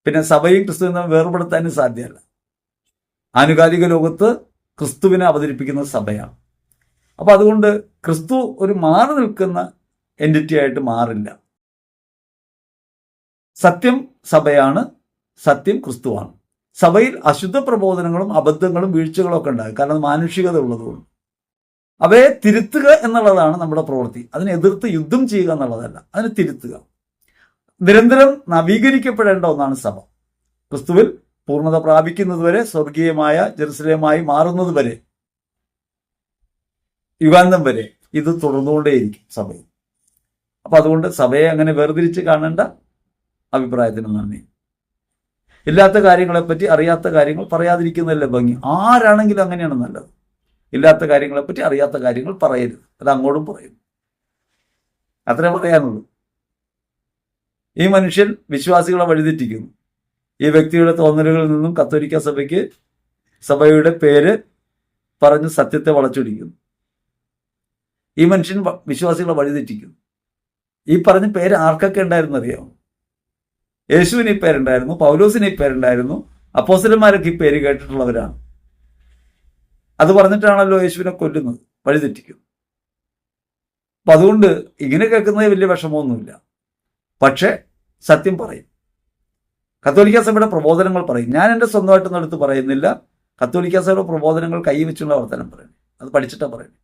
പിന്നെ സഭയും ക്രിസ്തുവിനെ വേർപെടുത്താനും സാധ്യമല്ല. ആനുകാലിക ലോകത്ത് ക്രിസ്തുവിനെ അവതരിപ്പിക്കുന്ന സഭയാണ്. അപ്പൊ അതുകൊണ്ട് ക്രിസ്തു ഒരു മാറി നിൽക്കുന്ന എൻറ്റിറ്റി ആയിട്ട് മാറില്ല. സത്യം സഭയാണ്, സത്യം ക്രിസ്തുവാണ്. സഭയിൽ അശുദ്ധ പ്രബോധനങ്ങളും അബദ്ധങ്ങളും വീഴ്ചകളും ഒക്കെ ഉണ്ടാകും. കാരണം മാനുഷികത ഉള്ളതുകൊണ്ട് അവയെ തിരുത്തുക എന്നുള്ളതാണ് നമ്മുടെ പ്രവൃത്തി. അതിനെ എതിർത്ത് യുദ്ധം ചെയ്യുക എന്നുള്ളതല്ല, അതിനെ തിരുത്തുക. നിരന്തരം നവീകരിക്കപ്പെടേണ്ട ഒന്നാണ് സഭ. ക്രിസ്തുവിൽ പൂർണ്ണത പ്രാപിക്കുന്നതുവരെ, സ്വർഗീയമായ ജെറുസലേമായി മാറുന്നതുവരെ, യുഗാന്തം വരെ ഇത് തുടർന്നുകൊണ്ടേയിരിക്കും സഭയിൽ. അപ്പൊ അതുകൊണ്ട് സഭയെ അങ്ങനെ വേർതിരിച്ച് കാണേണ്ട അഭിപ്രായത്തിന് നന്ദി. ഇല്ലാത്ത കാര്യങ്ങളെപ്പറ്റി, അറിയാത്ത കാര്യങ്ങൾ പറയാതിരിക്കുന്നതല്ലേ ഭംഗി. ആരാണെങ്കിലും അങ്ങനെയാണ് നല്ലത്. ഇല്ലാത്ത കാര്യങ്ങളെപ്പറ്റി, അറിയാത്ത കാര്യങ്ങൾ പറയരുത്. അത് അങ്ങോട്ടും പറയും. അത്രേ പറയാനുള്ളൂ. ഈ മനുഷ്യൻ വിശ്വാസികളെ വഴിതെറ്റിക്കുന്നു. ഈ വ്യക്തിയുടെ തോന്നലുകളിൽ നിന്നും കത്തോലിക്ക സഭയ്ക്ക് സഭയുടെ പേര് പറഞ്ഞ് സത്യത്തെ വളച്ചൊടിക്കുന്നു. ഈ മനുഷ്യൻ വിശ്വാസികളെ വഴിതെറ്റിക്കുന്നു. ഈ പറഞ്ഞ പേര് ആർക്കൊക്കെ ഉണ്ടായിരുന്നു അറിയാമോ? യേശുവിന് ഈ പേരുണ്ടായിരുന്നു, പൗലോസിന് ഈ പേരുണ്ടായിരുന്നു, അപ്പോസ്തലന്മാരൊക്കെ ഈ പേര് കേട്ടിട്ടുള്ളവരാണ്. അത് പറഞ്ഞിട്ടാണല്ലോ യേശുവിനെ കൊല്ലുന്നത്, വഴിതെറ്റിക്കുന്നു. അപ്പൊ അതുകൊണ്ട് ഇങ്ങനെ കേൾക്കുന്നത് വലിയ വിഷമമൊന്നുമില്ല. പക്ഷെ സത്യം പറയും. കത്തോലിക്ക സഭയുടെ പ്രബോധനങ്ങൾ പറയും. ഞാൻ എൻ്റെ സ്വന്തമായിട്ടൊന്നും എടുത്ത് പറയുന്നില്ല. കത്തോലിക്ക സഭയുടെ പ്രബോധനങ്ങൾ കൈവച്ചുള്ള വർത്തനം പറയും. അത് പഠിച്ചിട്ടാ പറയും.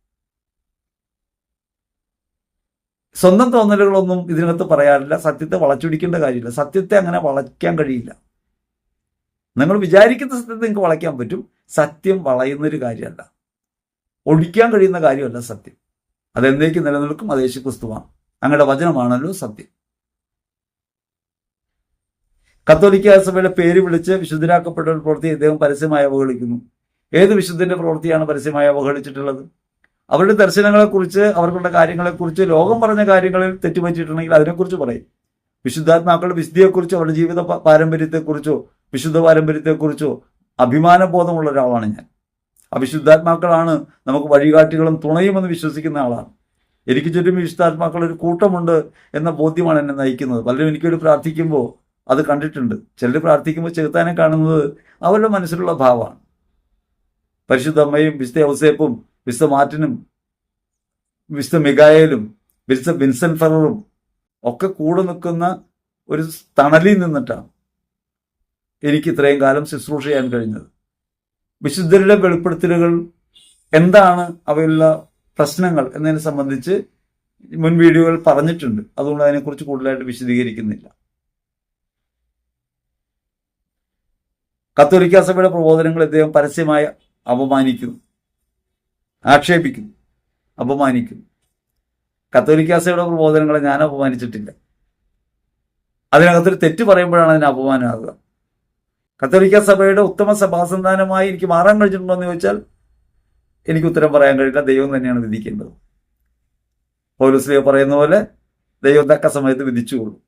സ്വന്തം തോന്നലുകളൊന്നും ഇതിനകത്ത് പറയാറില്ല. സത്യത്തെ വളച്ചൊടിക്കേണ്ട കാര്യമില്ല. സത്യത്തെ അങ്ങനെ വളയ്ക്കാൻ കഴിയില്ല. നിങ്ങൾ വിചാരിക്കുന്ന സത്യത്തെ നിങ്ങൾക്ക് വളയ്ക്കാൻ പറ്റും. സത്യം വളയുന്നൊരു കാര്യമല്ല, ഒടിക്കാൻ കഴിയുന്ന കാര്യമല്ല സത്യം. അതെന്തേക്ക് നിലനിൽക്കും? അത് യേശു ക്രിസ്തുവാണ്. അങ്ങയുടെ വചനമാണല്ലോ സത്യം. കത്തോലിക്ക സഭയുടെ പേര് വിളിച്ച് വിശുദ്ധരാക്കപ്പെട്ട ഒരു പ്രവൃത്തി ഇദ്ദേഹം പരസ്യമായി അവഹേളിക്കുന്നു. ഏത് വിശുദ്ധന്റെ പ്രവൃത്തിയാണ് പരസ്യമായി അവഹേളിച്ചിട്ടുള്ളത്? അവരുടെ ദർശനങ്ങളെക്കുറിച്ച്, അവരുടെ കാര്യങ്ങളെക്കുറിച്ച്, ലോകം പറഞ്ഞ കാര്യങ്ങളിൽ തെറ്റുപറ്റിയിട്ടുണ്ടെങ്കിൽ അതിനെക്കുറിച്ച് പറയും. വിശുദ്ധാത്മാക്കളുടെ വിശുദ്ധിയെക്കുറിച്ചോ അവരുടെ ജീവിത പാരമ്പര്യത്തെക്കുറിച്ചോ വിശുദ്ധ പാരമ്പര്യത്തെക്കുറിച്ചോ അഭിമാനബോധമുള്ള ഒരാളാണ് ഞാൻ. അവിശുദ്ധാത്മാക്കളാണ് നമുക്ക് വഴികാട്ടികളും തുണയുമെന്ന് വിശ്വസിക്കുന്ന ആളാണ്. എനിക്ക് ചുറ്റും വിശുദ്ധാത്മാക്കൾ ഒരു കൂട്ടമുണ്ട് എന്ന ബോധ്യമാണ് എന്നെ നയിക്കുന്നത്. പലരും എനിക്കൊരു പ്രാർത്ഥിക്കുമ്പോൾ അത് കണ്ടിട്ടുണ്ട്. ചിലർ പ്രാർത്ഥിക്കുമ്പോൾ ചെറുത്താനെ കാണുന്നത് അവരുടെ മനസ്സിലുള്ള ഭാവമാണ്. പരിശുദ്ധ അമ്മയും വിശുദ്ധ ഔസേപ്പും വിശുദ്ധ മാർട്ടിനും വിശുദ്ധ മിഖായേലും വിശുദ്ധ വിൻസെന്റ് ഫെററും ഒക്കെ കൂടെ നിൽക്കുന്ന ഒരു തണലിൽ നിന്നിട്ടാണ് എനിക്ക് ഇത്രയും കാലം ശുശ്രൂഷ ചെയ്യാൻ കഴിഞ്ഞത്. വിശുദ്ധരുടെ വെളിപ്പെടുത്തലുകൾ എന്താണ്, അവയുള്ള പ്രശ്നങ്ങൾ എന്നതിനെ സംബന്ധിച്ച് മുൻ വീഡിയോകൾ പറഞ്ഞിട്ടുണ്ട്. അതുകൊണ്ട് അതിനെക്കുറിച്ച് കൂടുതലായിട്ട് വിശദീകരിക്കുന്നില്ല. കത്തോലിക്ക സഭയുടെ പ്രബോധനങ്ങൾ ഇദ്ദേഹം പരസ്യമായി അപമാനിക്കുന്നു, ആക്ഷേപിക്കുന്നു, അപമാനിക്കുന്നു. കത്തോലിക്ക സഭയുടെ പ്രബോധനങ്ങളെ ഞാൻ അപമാനിച്ചിട്ടില്ല. അതിനകത്തൊരു തെറ്റ് പറയുമ്പോഴാണ് അതിന് അപമാനമാകുക. കത്തോലിക്ക സഭയുടെ ഉത്തമ സഭാസന്താനമായി എനിക്ക് മാറാൻ കഴിഞ്ഞിട്ടുണ്ടോ എന്ന് ചോദിച്ചാൽ എനിക്ക് ഉത്തരം പറയാൻ കഴിയില്ല. ദൈവം തന്നെയാണ് വിധിക്കേണ്ടത്. പൗലോസ് പറയുന്ന പോലെ ദൈവം തക്ക സമയത്ത് വിധിച്ചുകൊള്ളും.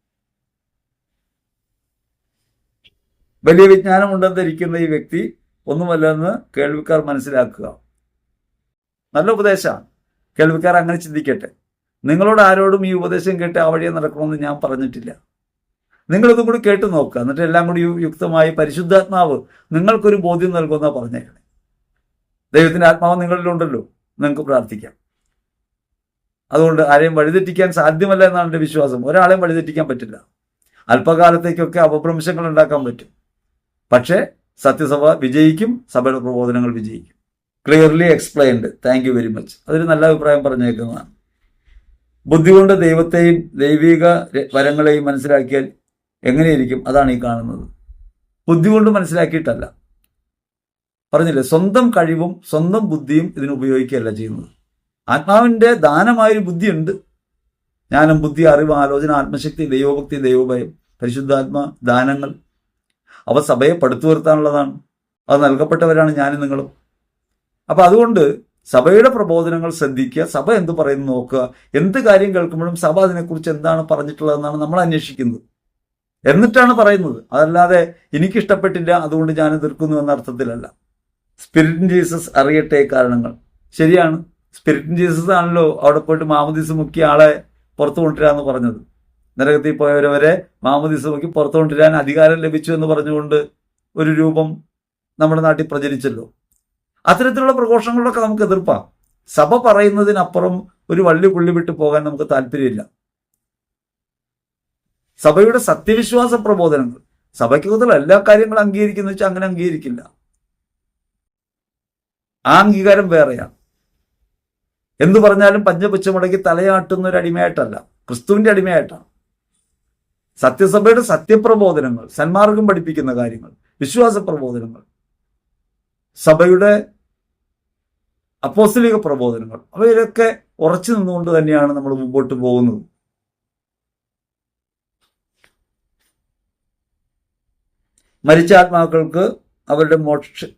വലിയ വിജ്ഞാനമുണ്ടെന്ന് ധരിക്കുന്ന ഈ വ്യക്തി ഒന്നുമല്ലെന്ന് കേൾവിക്കാർ മനസ്സിലാക്കുക. നല്ല ഉപദേശമാണ്. കേൾവിക്കാർ അങ്ങനെ ചിന്തിക്കട്ടെ. നിങ്ങളോട് ആരോടും ഈ ഉപദേശം കേട്ട് ആ വഴിയെ നടക്കണമെന്ന് ഞാൻ പറഞ്ഞിട്ടില്ല. നിങ്ങളിതും കൂടി കേട്ട് നോക്കുക. എന്നിട്ട് എല്ലാം കൂടി യുക്തമായി പരിശുദ്ധാത്മാവ് നിങ്ങൾക്കൊരു ബോധ്യം നൽകുമെന്നാ പറഞ്ഞേക്കണേ. ദൈവത്തിൻ്റെ ആത്മാവ് നിങ്ങളിലുണ്ടല്ലോ, നിങ്ങൾക്ക് പ്രാർത്ഥിക്കാം. അതുകൊണ്ട് ആരെയും വഴിതെറ്റിക്കാൻ സാധ്യമല്ല എന്നാണ് എൻ്റെ വിശ്വാസം. ഒരാളെയും വഴിതെറ്റിക്കാൻ പറ്റില്ല. അല്പകാലത്തേക്കൊക്കെ അപഭ്രംശങ്ങൾ ഉണ്ടാക്കാൻ പറ്റും. പക്ഷേ സത്യസഭ വിജയിക്കും, സഭയുടെ പ്രബോധനങ്ങൾ വിജയിക്കും. Clearly explained. Thank you very much. അതൊരു നല്ല അഭിപ്രായം പറഞ്ഞേക്കുന്നതാണ്. ബുദ്ധി കൊണ്ട് ദൈവത്തെയും ദൈവിക വരങ്ങളെയും മനസ്സിലാക്കിയാൽ എങ്ങനെയിരിക്കും? അതാണ് ഈ കാണുന്നത്. ബുദ്ധി കൊണ്ട് മനസ്സിലാക്കിയിട്ടല്ല. പറഞ്ഞില്ലേ, സ്വന്തം കഴിവും സ്വന്തം ബുദ്ധിയും ഇതിന് ഉപയോഗിക്കുകയല്ല ചെയ്യുന്നത്. ആത്മാവിൻ്റെ ദാനമായൊരു ബുദ്ധിയുണ്ട്. ജ്ഞാനം, ബുദ്ധി, അറിവ്, ആലോചന, ആത്മശക്തി, ദൈവഭക്തി, ദൈവഭയം, പരിശുദ്ധാത്മ ദാനങ്ങൾ. അവ സഭയെ പടുത്തുയർത്താനുള്ളതാണ്. അത് നൽകപ്പെട്ടവരാണ് ഞാനും നിങ്ങളും. അപ്പം അതുകൊണ്ട് സഭയുടെ പ്രബോധനങ്ങൾ ശ്രദ്ധിക്കുക. സഭ എന്ത് പറയുന്നു നോക്കുക. എന്ത് കാര്യം കേൾക്കുമ്പോഴും സഭ അതിനെക്കുറിച്ച് എന്താണ് പറഞ്ഞിട്ടുള്ളതെന്നാണ് നമ്മൾ അന്വേഷിക്കുന്നത്. എന്നിട്ടാണ് പറയുന്നത്. അതല്ലാതെ എനിക്കിഷ്ടപ്പെട്ടില്ല അതുകൊണ്ട് ഞാൻ എതിർക്കുന്നു എന്ന അർത്ഥത്തിലല്ല. സ്പിരിറ്റ് ജീസസ് അറിയട്ടെ കാരണങ്ങൾ. ശരിയാണ്, സ്പിരിറ്റ് ജീസസ് ആണല്ലോ അവിടെ പോയിട്ട് മാമോദീസ മുക്കിയ ആളെ പുറത്തു കൊണ്ടുവരാമെന്ന് പറഞ്ഞത്. നരകത്തിൽ പോയവരെ മാമോദീസ നോക്കി പുറത്തു കൊണ്ടുവരാൻ അധികാരം ലഭിച്ചു എന്ന് പറഞ്ഞുകൊണ്ട് ഒരു രൂപം നമ്മുടെ നാട്ടിൽ പ്രചരിച്ചല്ലോ. അത്തരത്തിലുള്ള പ്രഘോഷങ്ങളിലൊക്കെ നമുക്ക് എതിർപ്പാം. സഭ പറയുന്നതിനപ്പുറം ഒരു വള്ളി പുള്ളി വിട്ടു പോകാൻ നമുക്ക് താല്പര്യമില്ല. സഭയുടെ സത്യവിശ്വാസ പ്രബോധനങ്ങൾ, സഭയ്ക്കകത്തുള്ള എല്ലാ കാര്യങ്ങളും അംഗീകരിക്കുന്ന വെച്ചാൽ അങ്ങനെ അംഗീകരിക്കില്ല. ആ അംഗീകാരം വേറെയാണ്. എന്തു പറഞ്ഞാലും പഞ്ചപുച്ഛമുടക്കി തലയാട്ടുന്ന ഒരു അടിമയായിട്ടല്ല, ക്രിസ്തുവിന്റെ അടിമയായിട്ടാണ്. സത്യസഭയുടെ സത്യപ്രബോധനങ്ങൾ, സന്മാർഗം പഠിപ്പിക്കുന്ന കാര്യങ്ങൾ, വിശ്വാസ പ്രബോധനങ്ങൾ, സഭയുടെ അപ്പോസ്തലിക പ്രബോധനങ്ങൾ, അവയിലൊക്കെ ഉറച്ചു നിന്നുകൊണ്ട് തന്നെയാണ് നമ്മൾ മുമ്പോട്ട് പോകുന്നത്. മരിച്ച ആത്മാക്കൾക്ക് അവരുടെ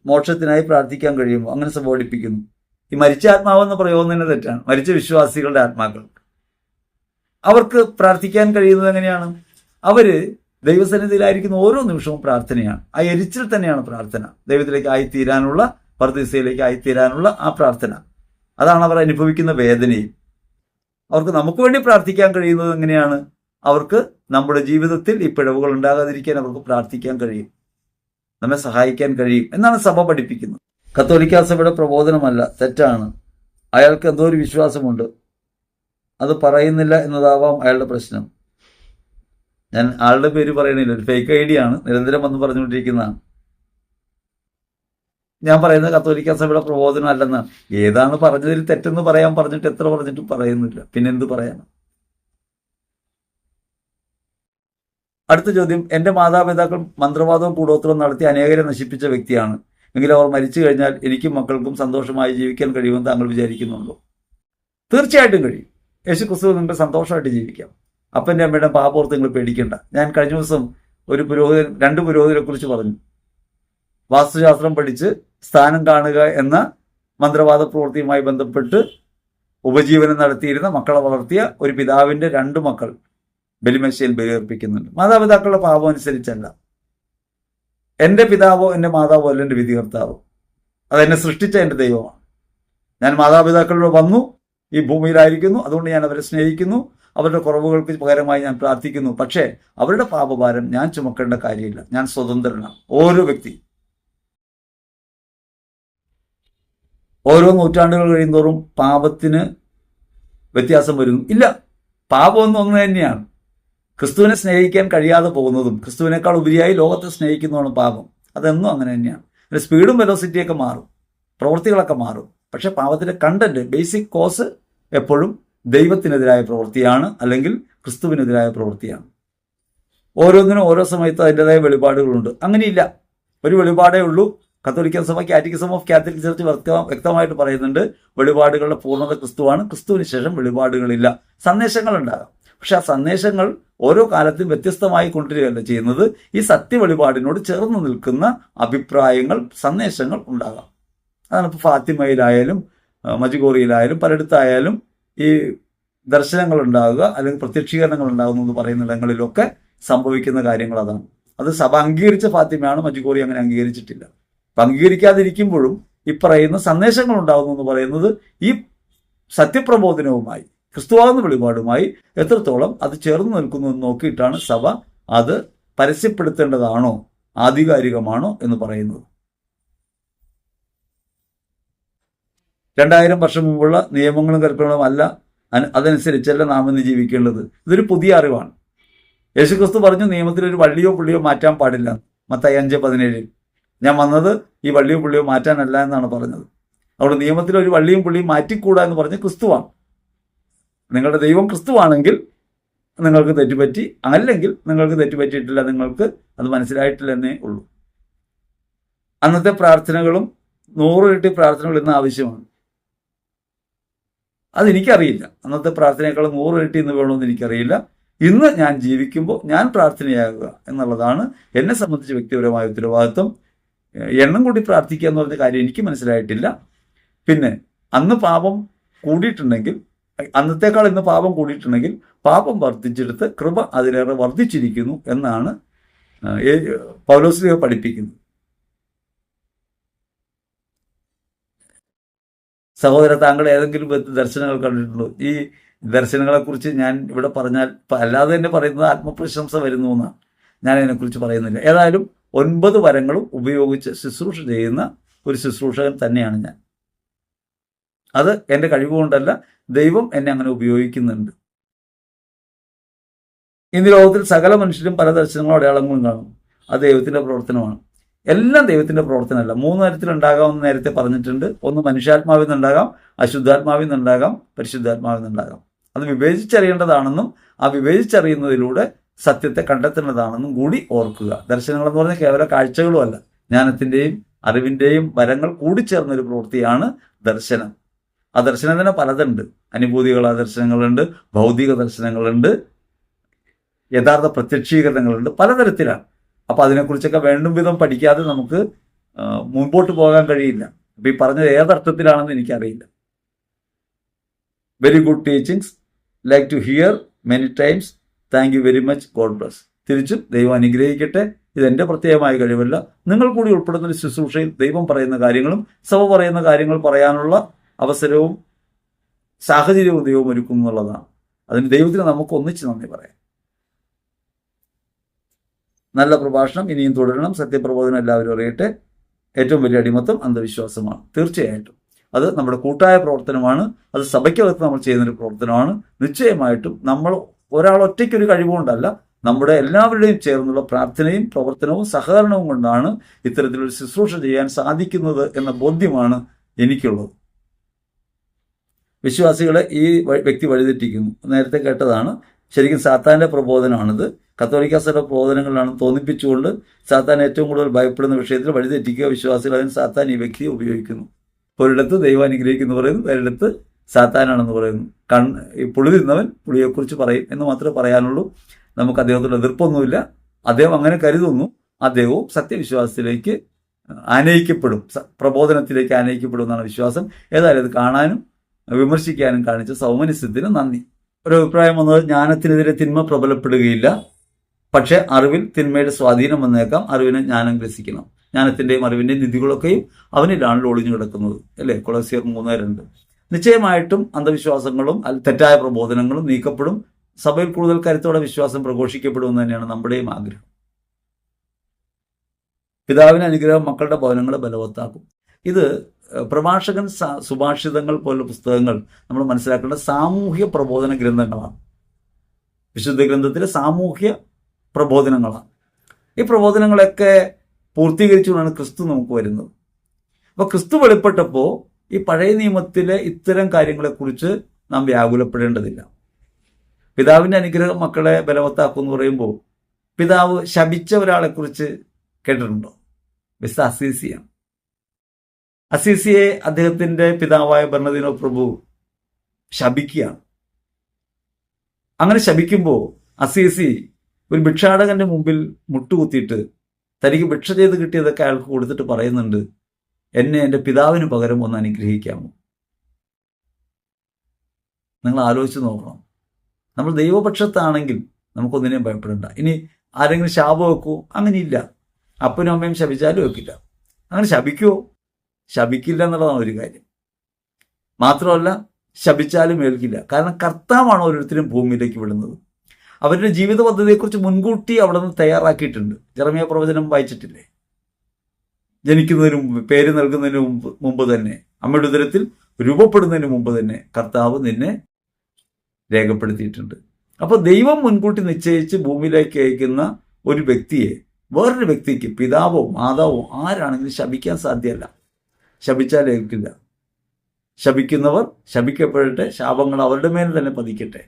മോക്ഷത്തിനായി പ്രാർത്ഥിക്കാൻ കഴിയുമോ? അങ്ങനെ സഭ പഠിപ്പിക്കുന്നു. ഈ മരിച്ച ആത്മാവെന്ന് പ്രയോഗം തന്നെ തെറ്റാണ്. മരിച്ച വിശ്വാസികളുടെ ആത്മാക്കൾക്ക് അവർക്ക് പ്രാർത്ഥിക്കാൻ കഴിയുന്നത് എങ്ങനെയാണ്? അവര് ദൈവസന്നിധിയിലായിരിക്കുന്ന ഓരോ നിമിഷവും പ്രാർത്ഥനയാണ്. ആ എരിച്ചിൽ തന്നെയാണ് പ്രാർത്ഥന. ദൈവത്തിലേക്ക് ആയിത്തീരാനുള്ള, പർദീസയിലേക്ക് ആയിത്തീരാനുള്ള ആ പ്രാർത്ഥന. അതാണ് അവർ അനുഭവിക്കുന്ന വേദനയും. അവർക്ക് നമുക്ക് വേണ്ടി പ്രാർത്ഥിക്കാൻ കഴിയുന്നത് എങ്ങനെയാണ്? അവർക്ക് നമ്മുടെ ജീവിതത്തിൽ ഈ പിഴവുകൾ ഉണ്ടാകാതിരിക്കാൻ അവർക്ക് പ്രാർത്ഥിക്കാൻ കഴിയും, നമ്മെ സഹായിക്കാൻ കഴിയും എന്നാണ് സഭ പഠിപ്പിക്കുന്നത്. കത്തോലിക്കാ സഭയുടെ പ്രബോധനമല്ല, തെറ്റാണ്. അയാൾക്ക് എന്തോ ഒരു വിശ്വാസമുണ്ട്, അത് പറയുന്നില്ല എന്നതാവാം അയാളുടെ പ്രശ്നം. ഞാൻ ആളുടെ പേര് പറയണില്ല, ഒരു ഫേക്ക് ഐഡിയ ആണ്, നിരന്തരം വന്ന് പറഞ്ഞുകൊണ്ടിരിക്കുന്നതാണ്. ഞാൻ പറയുന്നത് കത്തോലിക്കാ സഭയുടെ പ്രബോധനം അല്ലെന്നാണ്. ഏതാണ് പറഞ്ഞതിൽ തെറ്റെന്ന് പറയാൻ പറഞ്ഞിട്ട് എത്ര പറഞ്ഞിട്ടും പറയുന്നില്ല, പിന്നെന്ത് പറയാനാണ്? അടുത്ത ചോദ്യം, എൻ്റെ മാതാപിതാക്കൾ മന്ത്രവാദവും കൂടോത്രവും നടത്തി അനേകരെ നശിപ്പിച്ച വ്യക്തിയാണ്. എങ്കിലും അവർ മരിച്ചു കഴിഞ്ഞാൽ എനിക്കും മക്കൾക്കും സന്തോഷമായി ജീവിക്കാൻ കഴിയുമെന്ന് താങ്കൾ വിചാരിക്കുന്നുണ്ടോ? തീർച്ചയായിട്ടും കഴിയും. യേശു ക്രിസ്തു നിങ്ങൾക്ക് സന്തോഷമായിട്ട് ജീവിക്കാം. അപ്പൻ്റെ അമ്മയുടെ പാപോർത്ത് നിങ്ങൾ പേടിക്കേണ്ട. ഞാൻ കഴിഞ്ഞ ദിവസം രണ്ട് പുരോഹിതരെ കുറിച്ച് പറഞ്ഞു. വാസ്തുശാസ്ത്രം പഠിച്ച് സ്ഥാനം കാണുക എന്ന മന്ത്രവാദ പ്രവൃത്തിയുമായി ബന്ധപ്പെട്ട് ഉപജീവനം നടത്തിയിരുന്ന, മക്കളെ വളർത്തിയ ഒരു പിതാവിൻ്റെ 2 മക്കൾ ബലിമേശയിൽ ബലിയർപ്പിക്കുന്നുണ്ട്. മാതാപിതാക്കളുടെ പാപം അനുസരിച്ചല്ല. എൻ്റെ പിതാവോ എൻ്റെ മാതാവോ അല്ല എൻ്റെ വിധികർത്താവോ. അതെന്നെ സൃഷ്ടിച്ച എൻ്റെ ദൈവമാണ്. ഞാൻ മാതാപിതാക്കളോട് വന്നു, ഈ ഭൂമിയിലായിരിക്കുന്നു, അതുകൊണ്ട് ഞാൻ അവരെ സ്നേഹിക്കുന്നു, അവരുടെ കുറവുകൾക്ക് പകരമായി ഞാൻ പ്രാർത്ഥിക്കുന്നു. പക്ഷേ അവരുടെ പാപഭാരം ഞാൻ ചുമക്കേണ്ട കാര്യമില്ല. ഞാൻ സ്വതന്ത്രനാണ്. ഓരോ വ്യക്തി ഓരോ നൂറ്റാണ്ടുകൾ കഴിയുന്തോറും പാപത്തിന് വ്യത്യാസം വരുന്നു ഇല്ല. പാപമൊന്നും ഒന്ന് തന്നെയാണ്. ക്രിസ്തുവിനെ സ്നേഹിക്കാൻ കഴിയാതെ പോകുന്നതും ക്രിസ്തുവിനേക്കാൾ ഉപരിയായി ലോകത്തെ സ്നേഹിക്കുന്നതാണ് പാപം. അതെന്നും അങ്ങനെ തന്നെയാണ്. സ്പീഡും വെലോസിറ്റിയൊക്കെ മാറും, പ്രവൃത്തികളൊക്കെ മാറും. പക്ഷെ പാപത്തിന്റെ കണ്ടന്റ്, ബേസിക് കോസ് എപ്പോഴും ദൈവത്തിനെതിരായ പ്രവൃത്തിയാണ്, അല്ലെങ്കിൽ ക്രിസ്തുവിനെതിരായ പ്രവൃത്തിയാണ്. ഓരോന്നിനും ഓരോ സമയത്ത് അതിൻ്റെതായ വെളിപാടുകളുണ്ട്. അങ്ങനെയില്ല, ഒരു വെളിപാടേ ഉള്ളൂ. കത്തോലിക്ക സഭ, കാറ്റക്കിസം ഓഫ് കാത്തലിക് ചർച്ച് വ്യക്തമായിട്ട് പറയുന്നുണ്ട്, വെളിപാടുകളുടെ പൂർണ്ണത ക്രിസ്തുവാണ്. ക്രിസ്തുവിന് ശേഷം വെളിപാടുകളില്ല. സന്ദേശങ്ങൾ ഉണ്ടാകാം, പക്ഷെ ആ സന്ദേശങ്ങൾ ഓരോ കാലത്തും വ്യത്യസ്തമായി കൊണ്ടുവരികയല്ല ചെയ്യുന്നത്. ഈ സത്യവെളിപാടിനോട് ചേർന്ന് നിൽക്കുന്ന അഭിപ്രായങ്ങൾ, സന്ദേശങ്ങൾ ഉണ്ടാകാം. അതാണ് ഇപ്പോൾ ഫാത്തിമയിലായാലും മജുഗോറിയിലായാലും പലയിടത്തായാലും ഈ ദർശനങ്ങൾ ഉണ്ടാകുക, അല്ലെങ്കിൽ പ്രത്യക്ഷീകരണങ്ങൾ ഉണ്ടാകുന്നു എന്ന് പറയുന്നിടങ്ങളിലൊക്കെ സംഭവിക്കുന്ന കാര്യങ്ങൾ അതാണ്. അത് സഭ അംഗീകരിച്ച ഫാത്തിമയാണ്, മജുഗോറി അങ്ങനെ അംഗീകരിച്ചിട്ടില്ല. അപ്പം അംഗീകരിക്കാതിരിക്കുമ്പോഴും ഈ പറയുന്ന സന്ദേശങ്ങൾ ഉണ്ടാകുന്നു എന്ന് പറയുന്നത് ഈ സത്യപ്രബോധനവുമായി, ക്രിസ്തുവാകുന്ന വെളിപാടുമായി എത്രത്തോളം അത് ചേർന്ന് നിൽക്കുന്നു എന്ന് നോക്കിയിട്ടാണ് സഭ അത് പരസ്യപ്പെടുത്തേണ്ടതാണോ ആധികാരികമാണോ എന്ന് പറയുന്നത്. 2000 വർഷം മുമ്പുള്ള നിയമങ്ങളും കൽപ്പനകളും അല്ല അതനുസരിച്ചല്ല നാം ഇന്ന് ജീവിക്കേണ്ടത്. ഇതൊരു പുതിയ അറിവാണ്. യേശുക്രിസ്തു പറഞ്ഞു, നിയമത്തിൽ ഒരു വള്ളിയോ പുള്ളിയോ മാറ്റാൻ പാടില്ല. മത്തായി 5:17 ഞാൻ വന്നത് ഈ വള്ളിയോ പുള്ളിയോ മാറ്റാനല്ല എന്നാണ് പറഞ്ഞത്. അവിടെ നിയമത്തിൽ ഒരു വള്ളിയും പുള്ളിയും മാറ്റിക്കൂടാ എന്ന് പറഞ്ഞ് ക്രിസ്തുവാണ്. നിങ്ങളുടെ ദൈവം ക്രിസ്തുവാണെങ്കിൽ നിങ്ങൾക്ക് തെറ്റുപറ്റി, അല്ലെങ്കിൽ നിങ്ങൾക്ക് തെറ്റുപറ്റിയിട്ടില്ല, നിങ്ങൾക്ക് അത് മനസ്സിലായിട്ടില്ലെന്നേ ഉള്ളൂ. അന്നത്തെ പ്രാർത്ഥനകളും 100 ഇരട്ടി പ്രാർത്ഥനകൾ ഇന്ന് ആവശ്യമാണ്. അതെനിക്കറിയില്ല. അന്നത്തെ പ്രാർത്ഥനയേക്കാൾ 100 ഇരട്ടി ഇന്ന് വേണമെന്ന് എനിക്കറിയില്ല. ഇന്ന് ഞാൻ ജീവിക്കുമ്പോൾ ഞാൻ പ്രാർത്ഥനയാകുക എന്നുള്ളതാണ് എന്നെ സംബന്ധിച്ച് വ്യക്തിപരമായ ഉത്തരവാദിത്വം. എണ്ണം കൂടി പ്രാർത്ഥിക്കുക എന്ന് പറഞ്ഞ കാര്യം എനിക്ക് മനസ്സിലായിട്ടില്ല. പിന്നെ അന്ന് പാപം കൂടിയിട്ടുണ്ടെങ്കിൽ, അന്നത്തേക്കാൾ ഇന്ന് പാപം കൂടിയിട്ടുണ്ടെങ്കിൽ പാപം വർദ്ധിച്ചെടുത്ത് കൃപ അതിലേറെ വർദ്ധിച്ചിരിക്കുന്നു എന്നാണ് പൗലോസ്ലീഹ പഠിപ്പിക്കുന്നത്. സഹോദര, താങ്കൾ ഏതെങ്കിലും ദർശനങ്ങൾ കണ്ടിട്ടുണ്ടോ? ഈ ദർശനങ്ങളെക്കുറിച്ച് ഞാൻ ഇവിടെ പറഞ്ഞാൽ അല്ലാതെ തന്നെ പറയുന്നത് ആത്മപ്രശംസ വരുന്നു എന്നാണ്. ഞാൻ അതിനെക്കുറിച്ച് പറയുന്നില്ല. ഏതായാലും 9 വരങ്ങളും ഉപയോഗിച്ച് ശുശ്രൂഷ ചെയ്യുന്ന ഒരു ശുശ്രൂഷകൻ തന്നെയാണ് ഞാൻ. അത് എൻ്റെ കഴിവുകൊണ്ടല്ല, ദൈവം എന്നെ അങ്ങനെ ഉപയോഗിക്കുന്നുണ്ട്. ഇന്ന് ലോകത്തിൽ സകല മനുഷ്യരും പല ദർശനങ്ങളും അടയാളങ്ങളും കാണും. അത് ദൈവത്തിൻ്റെ പ്രവർത്തനമാണ്. എല്ലാം ദൈവത്തിൻ്റെ പ്രവർത്തനമല്ല. 3 തരത്തിലുണ്ടാകാമെന്ന് നേരത്തെ പറഞ്ഞിട്ടുണ്ട്. ഒന്ന് മനുഷ്യാത്മാവിൽ നിന്നുണ്ടാകാം, അശുദ്ധാത്മാവിൽ നിന്നുണ്ടാകാം, പരിശുദ്ധാത്മാവിൽ നിന്നുണ്ടാകാം. അത് വിവേചിച്ചറിയേണ്ടതാണെന്നും ആ വിവേചിച്ചറിയുന്നതിലൂടെ സത്യത്തെ കണ്ടെത്തേണ്ടതാണെന്നും കൂടി ഓർക്കുക. ദർശനങ്ങളെന്ന് പറഞ്ഞാൽ കേവല കാഴ്ചകളുമല്ല, ജ്ഞാനത്തിൻ്റെയും അറിവിൻ്റെയും വരങ്ങൾ കൂടിച്ചേർന്നൊരു പ്രവൃത്തിയാണ് ദർശനം. ആ ദർശനം തന്നെ പലതുണ്ട്. അനുഭൂതികളാ ദർശനങ്ങളുണ്ട്, ഭൗതിക ദർശനങ്ങളുണ്ട്, യഥാർത്ഥ പ്രത്യക്ഷീകരണങ്ങളുണ്ട്, പലതരത്തിലാണ്. അപ്പോൾ അതിനെക്കുറിച്ചൊക്കെ വേണ്ടും വിധം പഠിക്കാതെ നമുക്ക് മുൻപോട്ട് പോകാൻ കഴിയില്ല. അപ്പം ഈ പറഞ്ഞത് ഏതർത്ഥത്തിലാണെന്ന് എനിക്കറിയില്ല. Very good teachings, like to hear many times. Thank you very much. God bless. തിരിച്ചും ദൈവം അനുഗ്രഹിക്കട്ടെ. ഇതെൻ്റെ പ്രത്യേകമായ കഴിവല്ല, നിങ്ങൾ കൂടി ഉൾപ്പെടുന്ന ഒരു ശുശ്രൂഷയിൽ ദൈവം പറയുന്ന കാര്യങ്ങളും സഭ പറയുന്ന കാര്യങ്ങൾ പറയാനുള്ള അവസരവും സാഹചര്യവും ദൈവം ഒരുക്കും എന്നുള്ളതാണ്. അതിന് ദൈവത്തിന് നമുക്ക് ഒന്നിച്ച് നന്ദി പറയാം. നല്ല പ്രഭാഷണം ഇനിയും തുടരണം. സത്യപ്രബോധനം എല്ലാവരും അറിയട്ടെ. ഏറ്റവും വലിയ അടിമത്തം അന്ധവിശ്വാസമാണ്. തീർച്ചയായിട്ടും അത് നമ്മുടെ കൂട്ടായ പ്രവർത്തനമാണ്. അത് സഭയ്ക്കകത്ത് നമ്മൾ ചെയ്യുന്നൊരു പ്രവർത്തനമാണ്. നിശ്ചയമായിട്ടും നമ്മൾ ഒരാൾ ഒറ്റയ്ക്കൊരു കഴിവുകൊണ്ടല്ല, നമ്മുടെ എല്ലാവരുടെയും ചേർന്നുള്ള പ്രാർത്ഥനയും പ്രവർത്തനവും സഹകരണവും കൊണ്ടാണ് ഇത്തരത്തിലൊരു ശുശ്രൂഷ ചെയ്യാൻ സാധിക്കുന്നത് എന്ന ബോധ്യമാണ് എനിക്കുള്ളത്. വിശ്വാസികളെ ഈ വ്യക്തി വഴിതെറ്റിക്കുന്നു. നേരത്തെ കേട്ടതാണ്. ശരിക്കും സാത്താൻ്റെ പ്രബോധനമാണിത്. കത്തോലിക്ക സഭ പ്രബോധനങ്ങളിലാണ് തോന്നിപ്പിച്ചുകൊണ്ട് സാത്താൻ ഏറ്റവും കൂടുതൽ ഭയപ്പെടുന്ന വിഷയത്തിൽ വഴിതെറ്റിക്കുക വിശ്വാസികൾ. അതിന് സാത്താൻ ഈ വ്യക്തിയെ ഉപയോഗിക്കുന്നു. ഒരിടത്ത് ദൈവം അനുഗ്രഹിക്കുന്നു പറയുന്നു, ഒരിടത്ത് സാത്താനാണെന്ന് പറയുന്നു. ഈ പുളി തിന്നവൻ പുളിയെക്കുറിച്ച് പറയും എന്ന് മാത്രമേ പറയാനുള്ളൂ. നമുക്ക് അദ്ദേഹത്തോട് എതിർപ്പൊന്നുമില്ല. അദ്ദേഹം അങ്ങനെ കരുതുന്നു. അദ്ദേഹവും സത്യവിശ്വാസത്തിലേക്ക് ആനയിക്കപ്പെടും, പ്രബോധനത്തിലേക്ക് ആനയിക്കപ്പെടും എന്നാണ് വിശ്വാസം. ഏതായാലും ഇത് കാണാനും വിമർശിക്കാനും കാണിച്ച സൗമനസ്യത്തിന് നന്ദി. ഒരു അഭിപ്രായം വന്നത്, ജ്ഞാനത്തിനെതിരെ തിന്മ പ്രബലപ്പെടുകയില്ല, പക്ഷേ അറിവിൽ തിന്മയുടെ സ്വാധീനം വന്നേക്കാം. അറിവിനെ ജ്ഞാനം ഗ്രസിക്കണം. ജ്ഞാനത്തിൻ്റെയും അറിവിൻ്റെയും നിധികളൊക്കെയും അവനിലാണല്ലോ ഒളിഞ്ഞു കിടക്കുന്നത്, അല്ലേ? കൊളോസിയർ 3:2. നിശ്ചയമായിട്ടും അന്ധവിശ്വാസങ്ങളും തെറ്റായ പ്രബോധനങ്ങളും നീക്കപ്പെടും. സഭയിൽ കൂടുതൽ കരുത്തോടെ വിശ്വാസം പ്രഘോഷിക്കപ്പെടുമെന്ന് തന്നെയാണ് നമ്മുടെയും ആഗ്രഹം. പിതാവിന് അനുഗ്രഹം മക്കളുടെ ഭവനങ്ങളെ ബലവത്താക്കും. ഇത് പ്രഭാഷകൻ സുഭാഷിതങ്ങൾ പോലുള്ള പുസ്തകങ്ങൾ നമ്മൾ മനസ്സിലാക്കേണ്ട സാമൂഹ്യ പ്രബോധന ഗ്രന്ഥങ്ങളാണ്. വിശുദ്ധ ഗ്രന്ഥത്തിലെ സാമൂഹ്യ പ്രബോധനങ്ങളാണ്. ഈ പ്രബോധനങ്ങളൊക്കെ പൂർത്തീകരിച്ചുകൊണ്ടാണ് ക്രിസ്തു നമുക്ക് വരുന്നത്. അപ്പോൾ ക്രിസ്തു വെളിപ്പെട്ടപ്പോൾ ഈ പഴയ നിയമത്തിലെ ഇത്തരം കാര്യങ്ങളെക്കുറിച്ച് നാം വ്യാകുലപ്പെടേണ്ടതില്ല. പിതാവിൻ്റെ അനുഗ്രഹം മക്കളെ ബലവത്താക്കും എന്ന് പറയുമ്പോൾ, പിതാവ് ശപിച്ച ഒരാളെക്കുറിച്ച് കേട്ടിട്ടുണ്ടോ? മിസ്റ്റർ അസീസിയാണ്. അസീസിയെ അദ്ദേഹത്തിൻ്റെ പിതാവായ ബെർണർദിനോ പ്രഭു ശപിക്കുകയാണ്. അങ്ങനെ ശപിക്കുമ്പോൾ അസീസി ഒരു ഭിക്ഷാടകന്റെ മുമ്പിൽ മുട്ടുകുത്തിയിട്ട് തനിക്ക് ഭിക്ഷ ചെയ്ത് കിട്ടിയതൊക്കെ അയാൾക്ക് കൊടുത്തിട്ട് പറയുന്നുണ്ട്, എന്നെ എൻ്റെ പിതാവിന് പകരം ഒന്ന് അനുഗ്രഹിക്കാമോ? നിങ്ങൾ ആലോചിച്ച് നോക്കണം. നമ്മൾ ദൈവപക്ഷത്താണെങ്കിൽ നമുക്കൊന്നിനെയും ഭയപ്പെടേണ്ട. ഇനി ആരെങ്കിലും ശാപം വെക്കൂ? അങ്ങനെയില്ല. അപ്പനും അമ്മയും ശപിച്ചാലും വെക്കില്ല. അങ്ങനെ ശപിക്കുമോ? ശപിക്കില്ല എന്നുള്ളതാണ് ഒരു കാര്യം. മാത്രമല്ല ശപിച്ചാലും ഏൽക്കില്ല. കാരണം കർത്താവാണ് ഓരോരുത്തരും ഭൂമിയിലേക്ക് വിടുന്നത്. അവരുടെ ജീവിത പദ്ധതിയെക്കുറിച്ച് മുൻകൂട്ടി അവിടെ നിന്ന് തയ്യാറാക്കിയിട്ടുണ്ട്. ജെറമ്യാ പ്രവചനം വായിച്ചിട്ടില്ലേ? ജനിക്കുന്നതിന് മുമ്പ്, പേര് നൽകുന്നതിന് മുമ്പ് തന്നെ, അമ്മയുടെ ഉദരത്തിൽ രൂപപ്പെടുന്നതിന് മുമ്പ് തന്നെ കർത്താവ് നിന്നെ രേഖപ്പെടുത്തിയിട്ടുണ്ട്. അപ്പോൾ ദൈവം മുൻകൂട്ടി നിശ്ചയിച്ച് ഭൂമിയിലേക്ക് അയക്കുന്ന ഒരു വ്യക്തിയെ വേറൊരു വ്യക്തിക്ക്, പിതാവോ മാതാവോ ആരാണെങ്കിലും ശപിക്കാൻ സാധ്യമല്ല. ശപിച്ചാൽ ഏൽക്കില്ല. ശപിക്കുന്നവർ ശപിക്കപ്പെടട്ടെ, ശാപങ്ങൾ അവരുടെ മേൽ തന്നെ പതിക്കട്ടെ.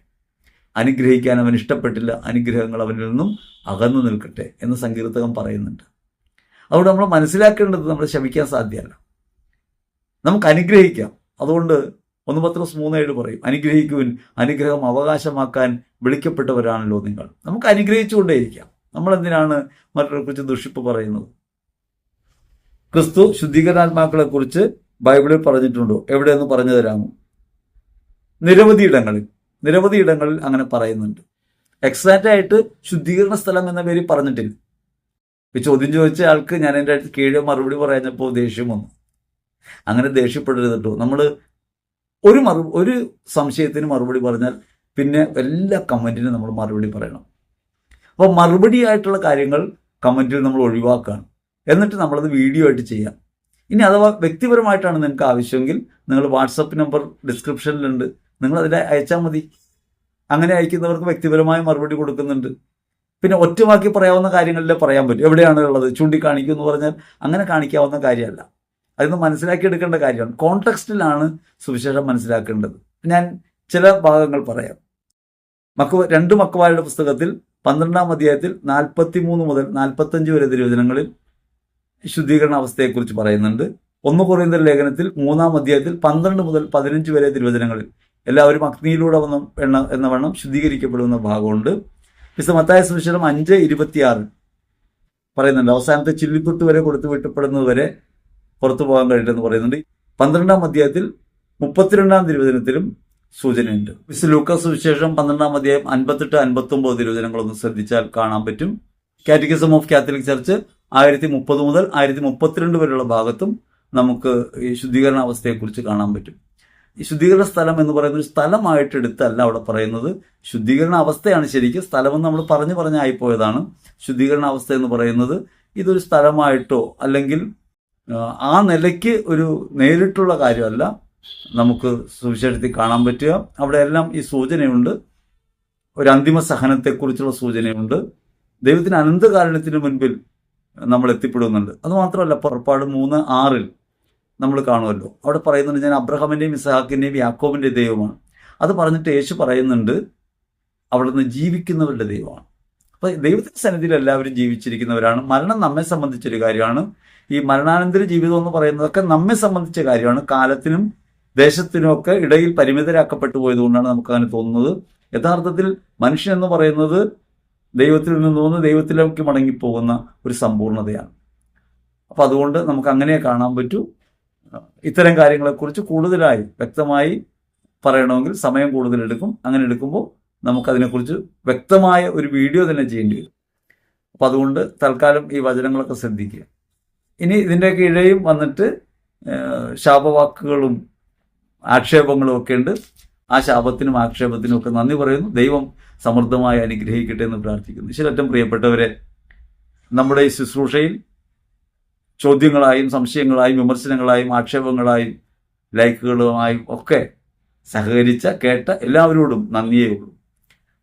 അനുഗ്രഹിക്കാൻ അവൻ ഇഷ്ടപ്പെട്ടില്ല, അനുഗ്രഹങ്ങൾ അവനിൽ നിന്നും അകന്നു നിൽക്കട്ടെ എന്ന് സങ്കീർത്തകൻ പറയുന്നുണ്ട്. അതുകൊണ്ട് നമ്മൾ മനസ്സിലാക്കേണ്ടത് നമ്മൾ ശപിക്കാൻ സാധ്യമല്ല, നമുക്ക് അനുഗ്രഹിക്കാം. അതുകൊണ്ട് 1 പത്രോസ് 3:7 പറയും, അനുഗ്രഹിക്കുവിൻ, അനുഗ്രഹം അവകാശമാക്കാൻ വിളിക്കപ്പെട്ടവരാണല്ലോ നിങ്ങൾ. നമുക്ക് അനുഗ്രഹിച്ചുകൊണ്ടേയിരിക്കാം. നമ്മളെന്തിനാണ് മറ്റൊരെക്കുറിച്ച് ദുഷിപ്പ് പറയുന്നത്? ക്രിസ്തു ശുദ്ധീകരണാത്മാക്കളെക്കുറിച്ച് ബൈബിളിൽ പറഞ്ഞിട്ടുണ്ടോ? എവിടെയെന്ന് പറഞ്ഞു തരാമോ? നിരവധി ഇടങ്ങളിൽ അങ്ങനെ പറയുന്നുണ്ട്. എക്സാക്റ്റ് ആയിട്ട് ശുദ്ധീകരണ സ്ഥലം എന്ന പേര് പറഞ്ഞിട്ടില്ല. ഈ ചോദ്യം ചോദിച്ച ആൾക്ക് ഞാൻ എൻ്റെ അടുത്ത് കീഴെ മറുപടി പറഞ്ഞപ്പോൾ ദേഷ്യം വന്നു. അങ്ങനെ ദേഷ്യപ്പെടരുത് കേട്ടോ. നമ്മൾ ഒരു സംശയത്തിന് മറുപടി പറഞ്ഞാൽ പിന്നെ എല്ലാ കമൻറ്റിനും നമ്മൾ മറുപടി പറയണം. അപ്പോൾ മറുപടിയായിട്ടുള്ള കാര്യങ്ങൾ കമൻറ്റിൽ നമ്മൾ ഒഴിവാക്കുകയാണ്. എന്നിട്ട് നമ്മളത് വീഡിയോ ആയിട്ട് ചെയ്യാം. ഇനി അഥവാ വ്യക്തിപരമായിട്ടാണ് നിങ്ങൾക്ക് ആവശ്യമെങ്കിൽ നിങ്ങൾ വാട്സപ്പ് നമ്പർ ഡിസ്ക്രിപ്ഷനിലുണ്ട്, നിങ്ങൾ അതിൽ അയച്ചാൽ മതി. അങ്ങനെ അയക്കുന്നവർക്ക് വ്യക്തിപരമായ മറുപടി കൊടുക്കുന്നുണ്ട്. പിന്നെ ഒറ്റവാക്കി പറയാവുന്ന കാര്യങ്ങളിലേ പറയാൻ പറ്റും. എവിടെയാണ് ഉള്ളത് ചൂണ്ടിക്കാണിക്കും എന്ന് പറഞ്ഞാൽ അങ്ങനെ കാണിക്കാവുന്ന കാര്യമല്ല. അതൊന്ന് മനസ്സിലാക്കിയെടുക്കേണ്ട കാര്യമാണ്. കോണ്ടെക്സ്റ്റിലാണ് സുവിശേഷം മനസ്സിലാക്കേണ്ടത്. ഞാൻ ചില ഭാഗങ്ങൾ പറയാം. രണ്ട് മക്കവാരുടെ പുസ്തകത്തിൽ 12-ാം അധ്യായത്തിൽ 43 മുതൽ 45 വരെ തിരുവചനങ്ങളിൽ ശുദ്ധീകരണ അവസ്ഥയെക്കുറിച്ച് പറയുന്നുണ്ട്. 1 കൊറിന്ത്യർ ലേഖനത്തിൽ 3-ാം അധ്യായത്തിൽ 12 മുതൽ 15 വരെ തിരുവചനങ്ങളിൽ എല്ലാവരും അഗ്നിയിലൂടെ എന്ന വണ്ണം ശുദ്ധീകരിക്കപ്പെടുന്ന ഭാഗമുണ്ട്. വിശുദ്ധ മത്തായി സുവിശേഷം 5:26 പറയുന്നുണ്ട്, അവസാനത്തെ ചില്ലിത്തൊട്ട് വരെ കൊടുത്തു വിട്ടപ്പെടുന്നത് വരെ പുറത്തു പോകാൻ കഴിയില്ലെന്ന് പറയുന്നുണ്ട്. 12-ാം അധ്യായത്തിൽ 32-ാം തിരുവചനത്തിലും സൂചനയുണ്ട്. വിശുദ്ധ ലൂക്കാസ് സുവിശേഷം 12-ാം അധ്യായം 58-59 തിരുവചനങ്ങളൊന്ന് ശ്രദ്ധിച്ചാൽ കാണാൻ പറ്റും. കാറ്റക്കിസം ഓഫ് കാത്തലിക് ചർച്ച് 1030 മുതൽ 1032 വരെയുള്ള ഭാഗത്തും നമുക്ക് ഈ ശുദ്ധീകരണ അവസ്ഥയെക്കുറിച്ച് കാണാൻ പറ്റും. ഈ ശുദ്ധീകരണ സ്ഥലം എന്ന് പറയുന്ന ഒരു സ്ഥലമായിട്ട് എടുത്തല്ല അവിടെ പറയുന്നത്. ശുദ്ധീകരണ അവസ്ഥയാണ് ശരിക്കും. സ്ഥലമെന്ന് നമ്മൾ പറഞ്ഞായിപ്പോയതാണ്. ശുദ്ധീകരണ അവസ്ഥ എന്ന് പറയുന്നത് ഇതൊരു സ്ഥലമായിട്ടോ അല്ലെങ്കിൽ ആ നിലയ്ക്ക് ഒരു നേരിട്ടുള്ള കാര്യമല്ല നമുക്ക് സുവിശേഷത്തിൽ കാണാൻ പറ്റുക. അവിടെ എല്ലാം ഈ സൂചനയുണ്ട്. ഒരു അന്തിമ സഹനത്തെക്കുറിച്ചുള്ള സൂചനയുണ്ട്. ദൈവത്തിന് അനന്തകാരണത്തിന് മുൻപിൽ നമ്മൾ എത്തിപ്പെടുന്നുണ്ട്. അതുമാത്രമല്ല, പുറപ്പാട് 3:6 നമ്മൾ കാണുമല്ലോ, അവിടെ പറയുന്നുണ്ട്, ഞാൻ അബ്രഹാമിൻ്റെയും ഇസ്ഹാക്കിൻ്റെയും യാക്കോബിൻ്റെയും ദൈവമാണ്. അത് പറഞ്ഞിട്ട് യേശു പറയുന്നുണ്ട്, അവിടെ നിന്ന് ജീവിക്കുന്നവരുടെ ദൈവമാണ്. അപ്പോൾ ദൈവത്തിൻ്റെ സന്നിധിയിൽ എല്ലാവരും ജീവിച്ചിരിക്കുന്നവരാണ്. മരണം നമ്മെ സംബന്ധിച്ചൊരു കാര്യമാണ്. ഈ മരണാനന്തര ജീവിതം എന്ന് പറയുന്നതൊക്കെ നമ്മെ സംബന്ധിച്ച കാര്യമാണ്. കാലത്തിനും ദേശത്തിനുമൊക്കെ ഇടയിൽ പരിമിതരാക്കപ്പെട്ടു പോയതുകൊണ്ടാണ് നമുക്കങ്ങനെ തോന്നുന്നത്. യഥാർത്ഥത്തിൽ മനുഷ്യൻ എന്ന് പറയുന്നത് ദൈവത്തിൽ നിന്ന് ദൈവത്തിലേക്ക് മടങ്ങിപ്പോകുന്ന ഒരു സമ്പൂർണ്ണതയാണ്. അപ്പം അതുകൊണ്ട് നമുക്ക് അങ്ങനെ കാണാൻ പറ്റൂ. ഇത്തരം കാര്യങ്ങളെക്കുറിച്ച് കൂടുതലായി വ്യക്തമായി പറയണമെങ്കിൽ സമയം കൂടുതലെടുക്കും. അങ്ങനെ എടുക്കുമ്പോൾ നമുക്കതിനെക്കുറിച്ച് വ്യക്തമായ ഒരു വീഡിയോ തന്നെ ചെയ്യേണ്ടി വരും. അപ്പം അതുകൊണ്ട് തൽക്കാലം ഈ വചനങ്ങളൊക്കെ ശ്രദ്ധിക്കുക. ഇനി ഇതിൻ്റെയൊക്കെ ഇഴയും വന്നിട്ട് ശാപവാക്കുകളും ആക്ഷേപങ്ങളും ഒക്കെ ഉണ്ട്. ആ ശാപത്തിനും ആക്ഷേപത്തിനും ഒക്കെ നന്ദി പറയുന്നു. ദൈവം സമൃദ്ധമായി അനുഗ്രഹിക്കട്ടെ എന്ന് പ്രാർത്ഥിക്കുന്നു. ഈശ്വരറ്റം പ്രിയപ്പെട്ടവരെ, നമ്മുടെ ഈ ശുശ്രൂഷയിൽ ചോദ്യങ്ങളായും സംശയങ്ങളായും വിമർശനങ്ങളായും ആക്ഷേപങ്ങളായും ലൈക്കുകളുമായും ഒക്കെ സഹകരിച്ച കേട്ട എല്ലാവരോടും നന്ദിയേ ഉള്ളൂ.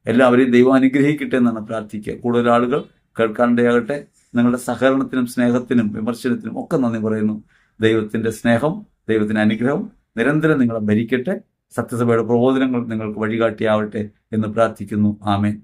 എല്ലാവരെയും ദൈവം അനുഗ്രഹിക്കട്ടെ എന്നാണ് പ്രാർത്ഥിക്കുക. കൂടുതൽ ആളുകൾ കേൾക്കാനിടയാകട്ടെ. നിങ്ങളുടെ സഹകരണത്തിനും സ്നേഹത്തിനും വിമർശനത്തിനും ഒക്കെ നന്ദി പറയുന്നു. ദൈവത്തിൻ്റെ സ്നേഹം, ദൈവത്തിൻ്റെ അനുഗ്രഹം നിരന്തരം നിങ്ങളെ ഭരിക്കട്ടെ. സത്യസഭയുടെ പ്രബോധനങ്ങൾ നിങ്ങൾക്ക് വഴികാട്ടിയാവട്ടെ എന്ന് പ്രാർത്ഥിക്കുന്നു. ആമേൻ.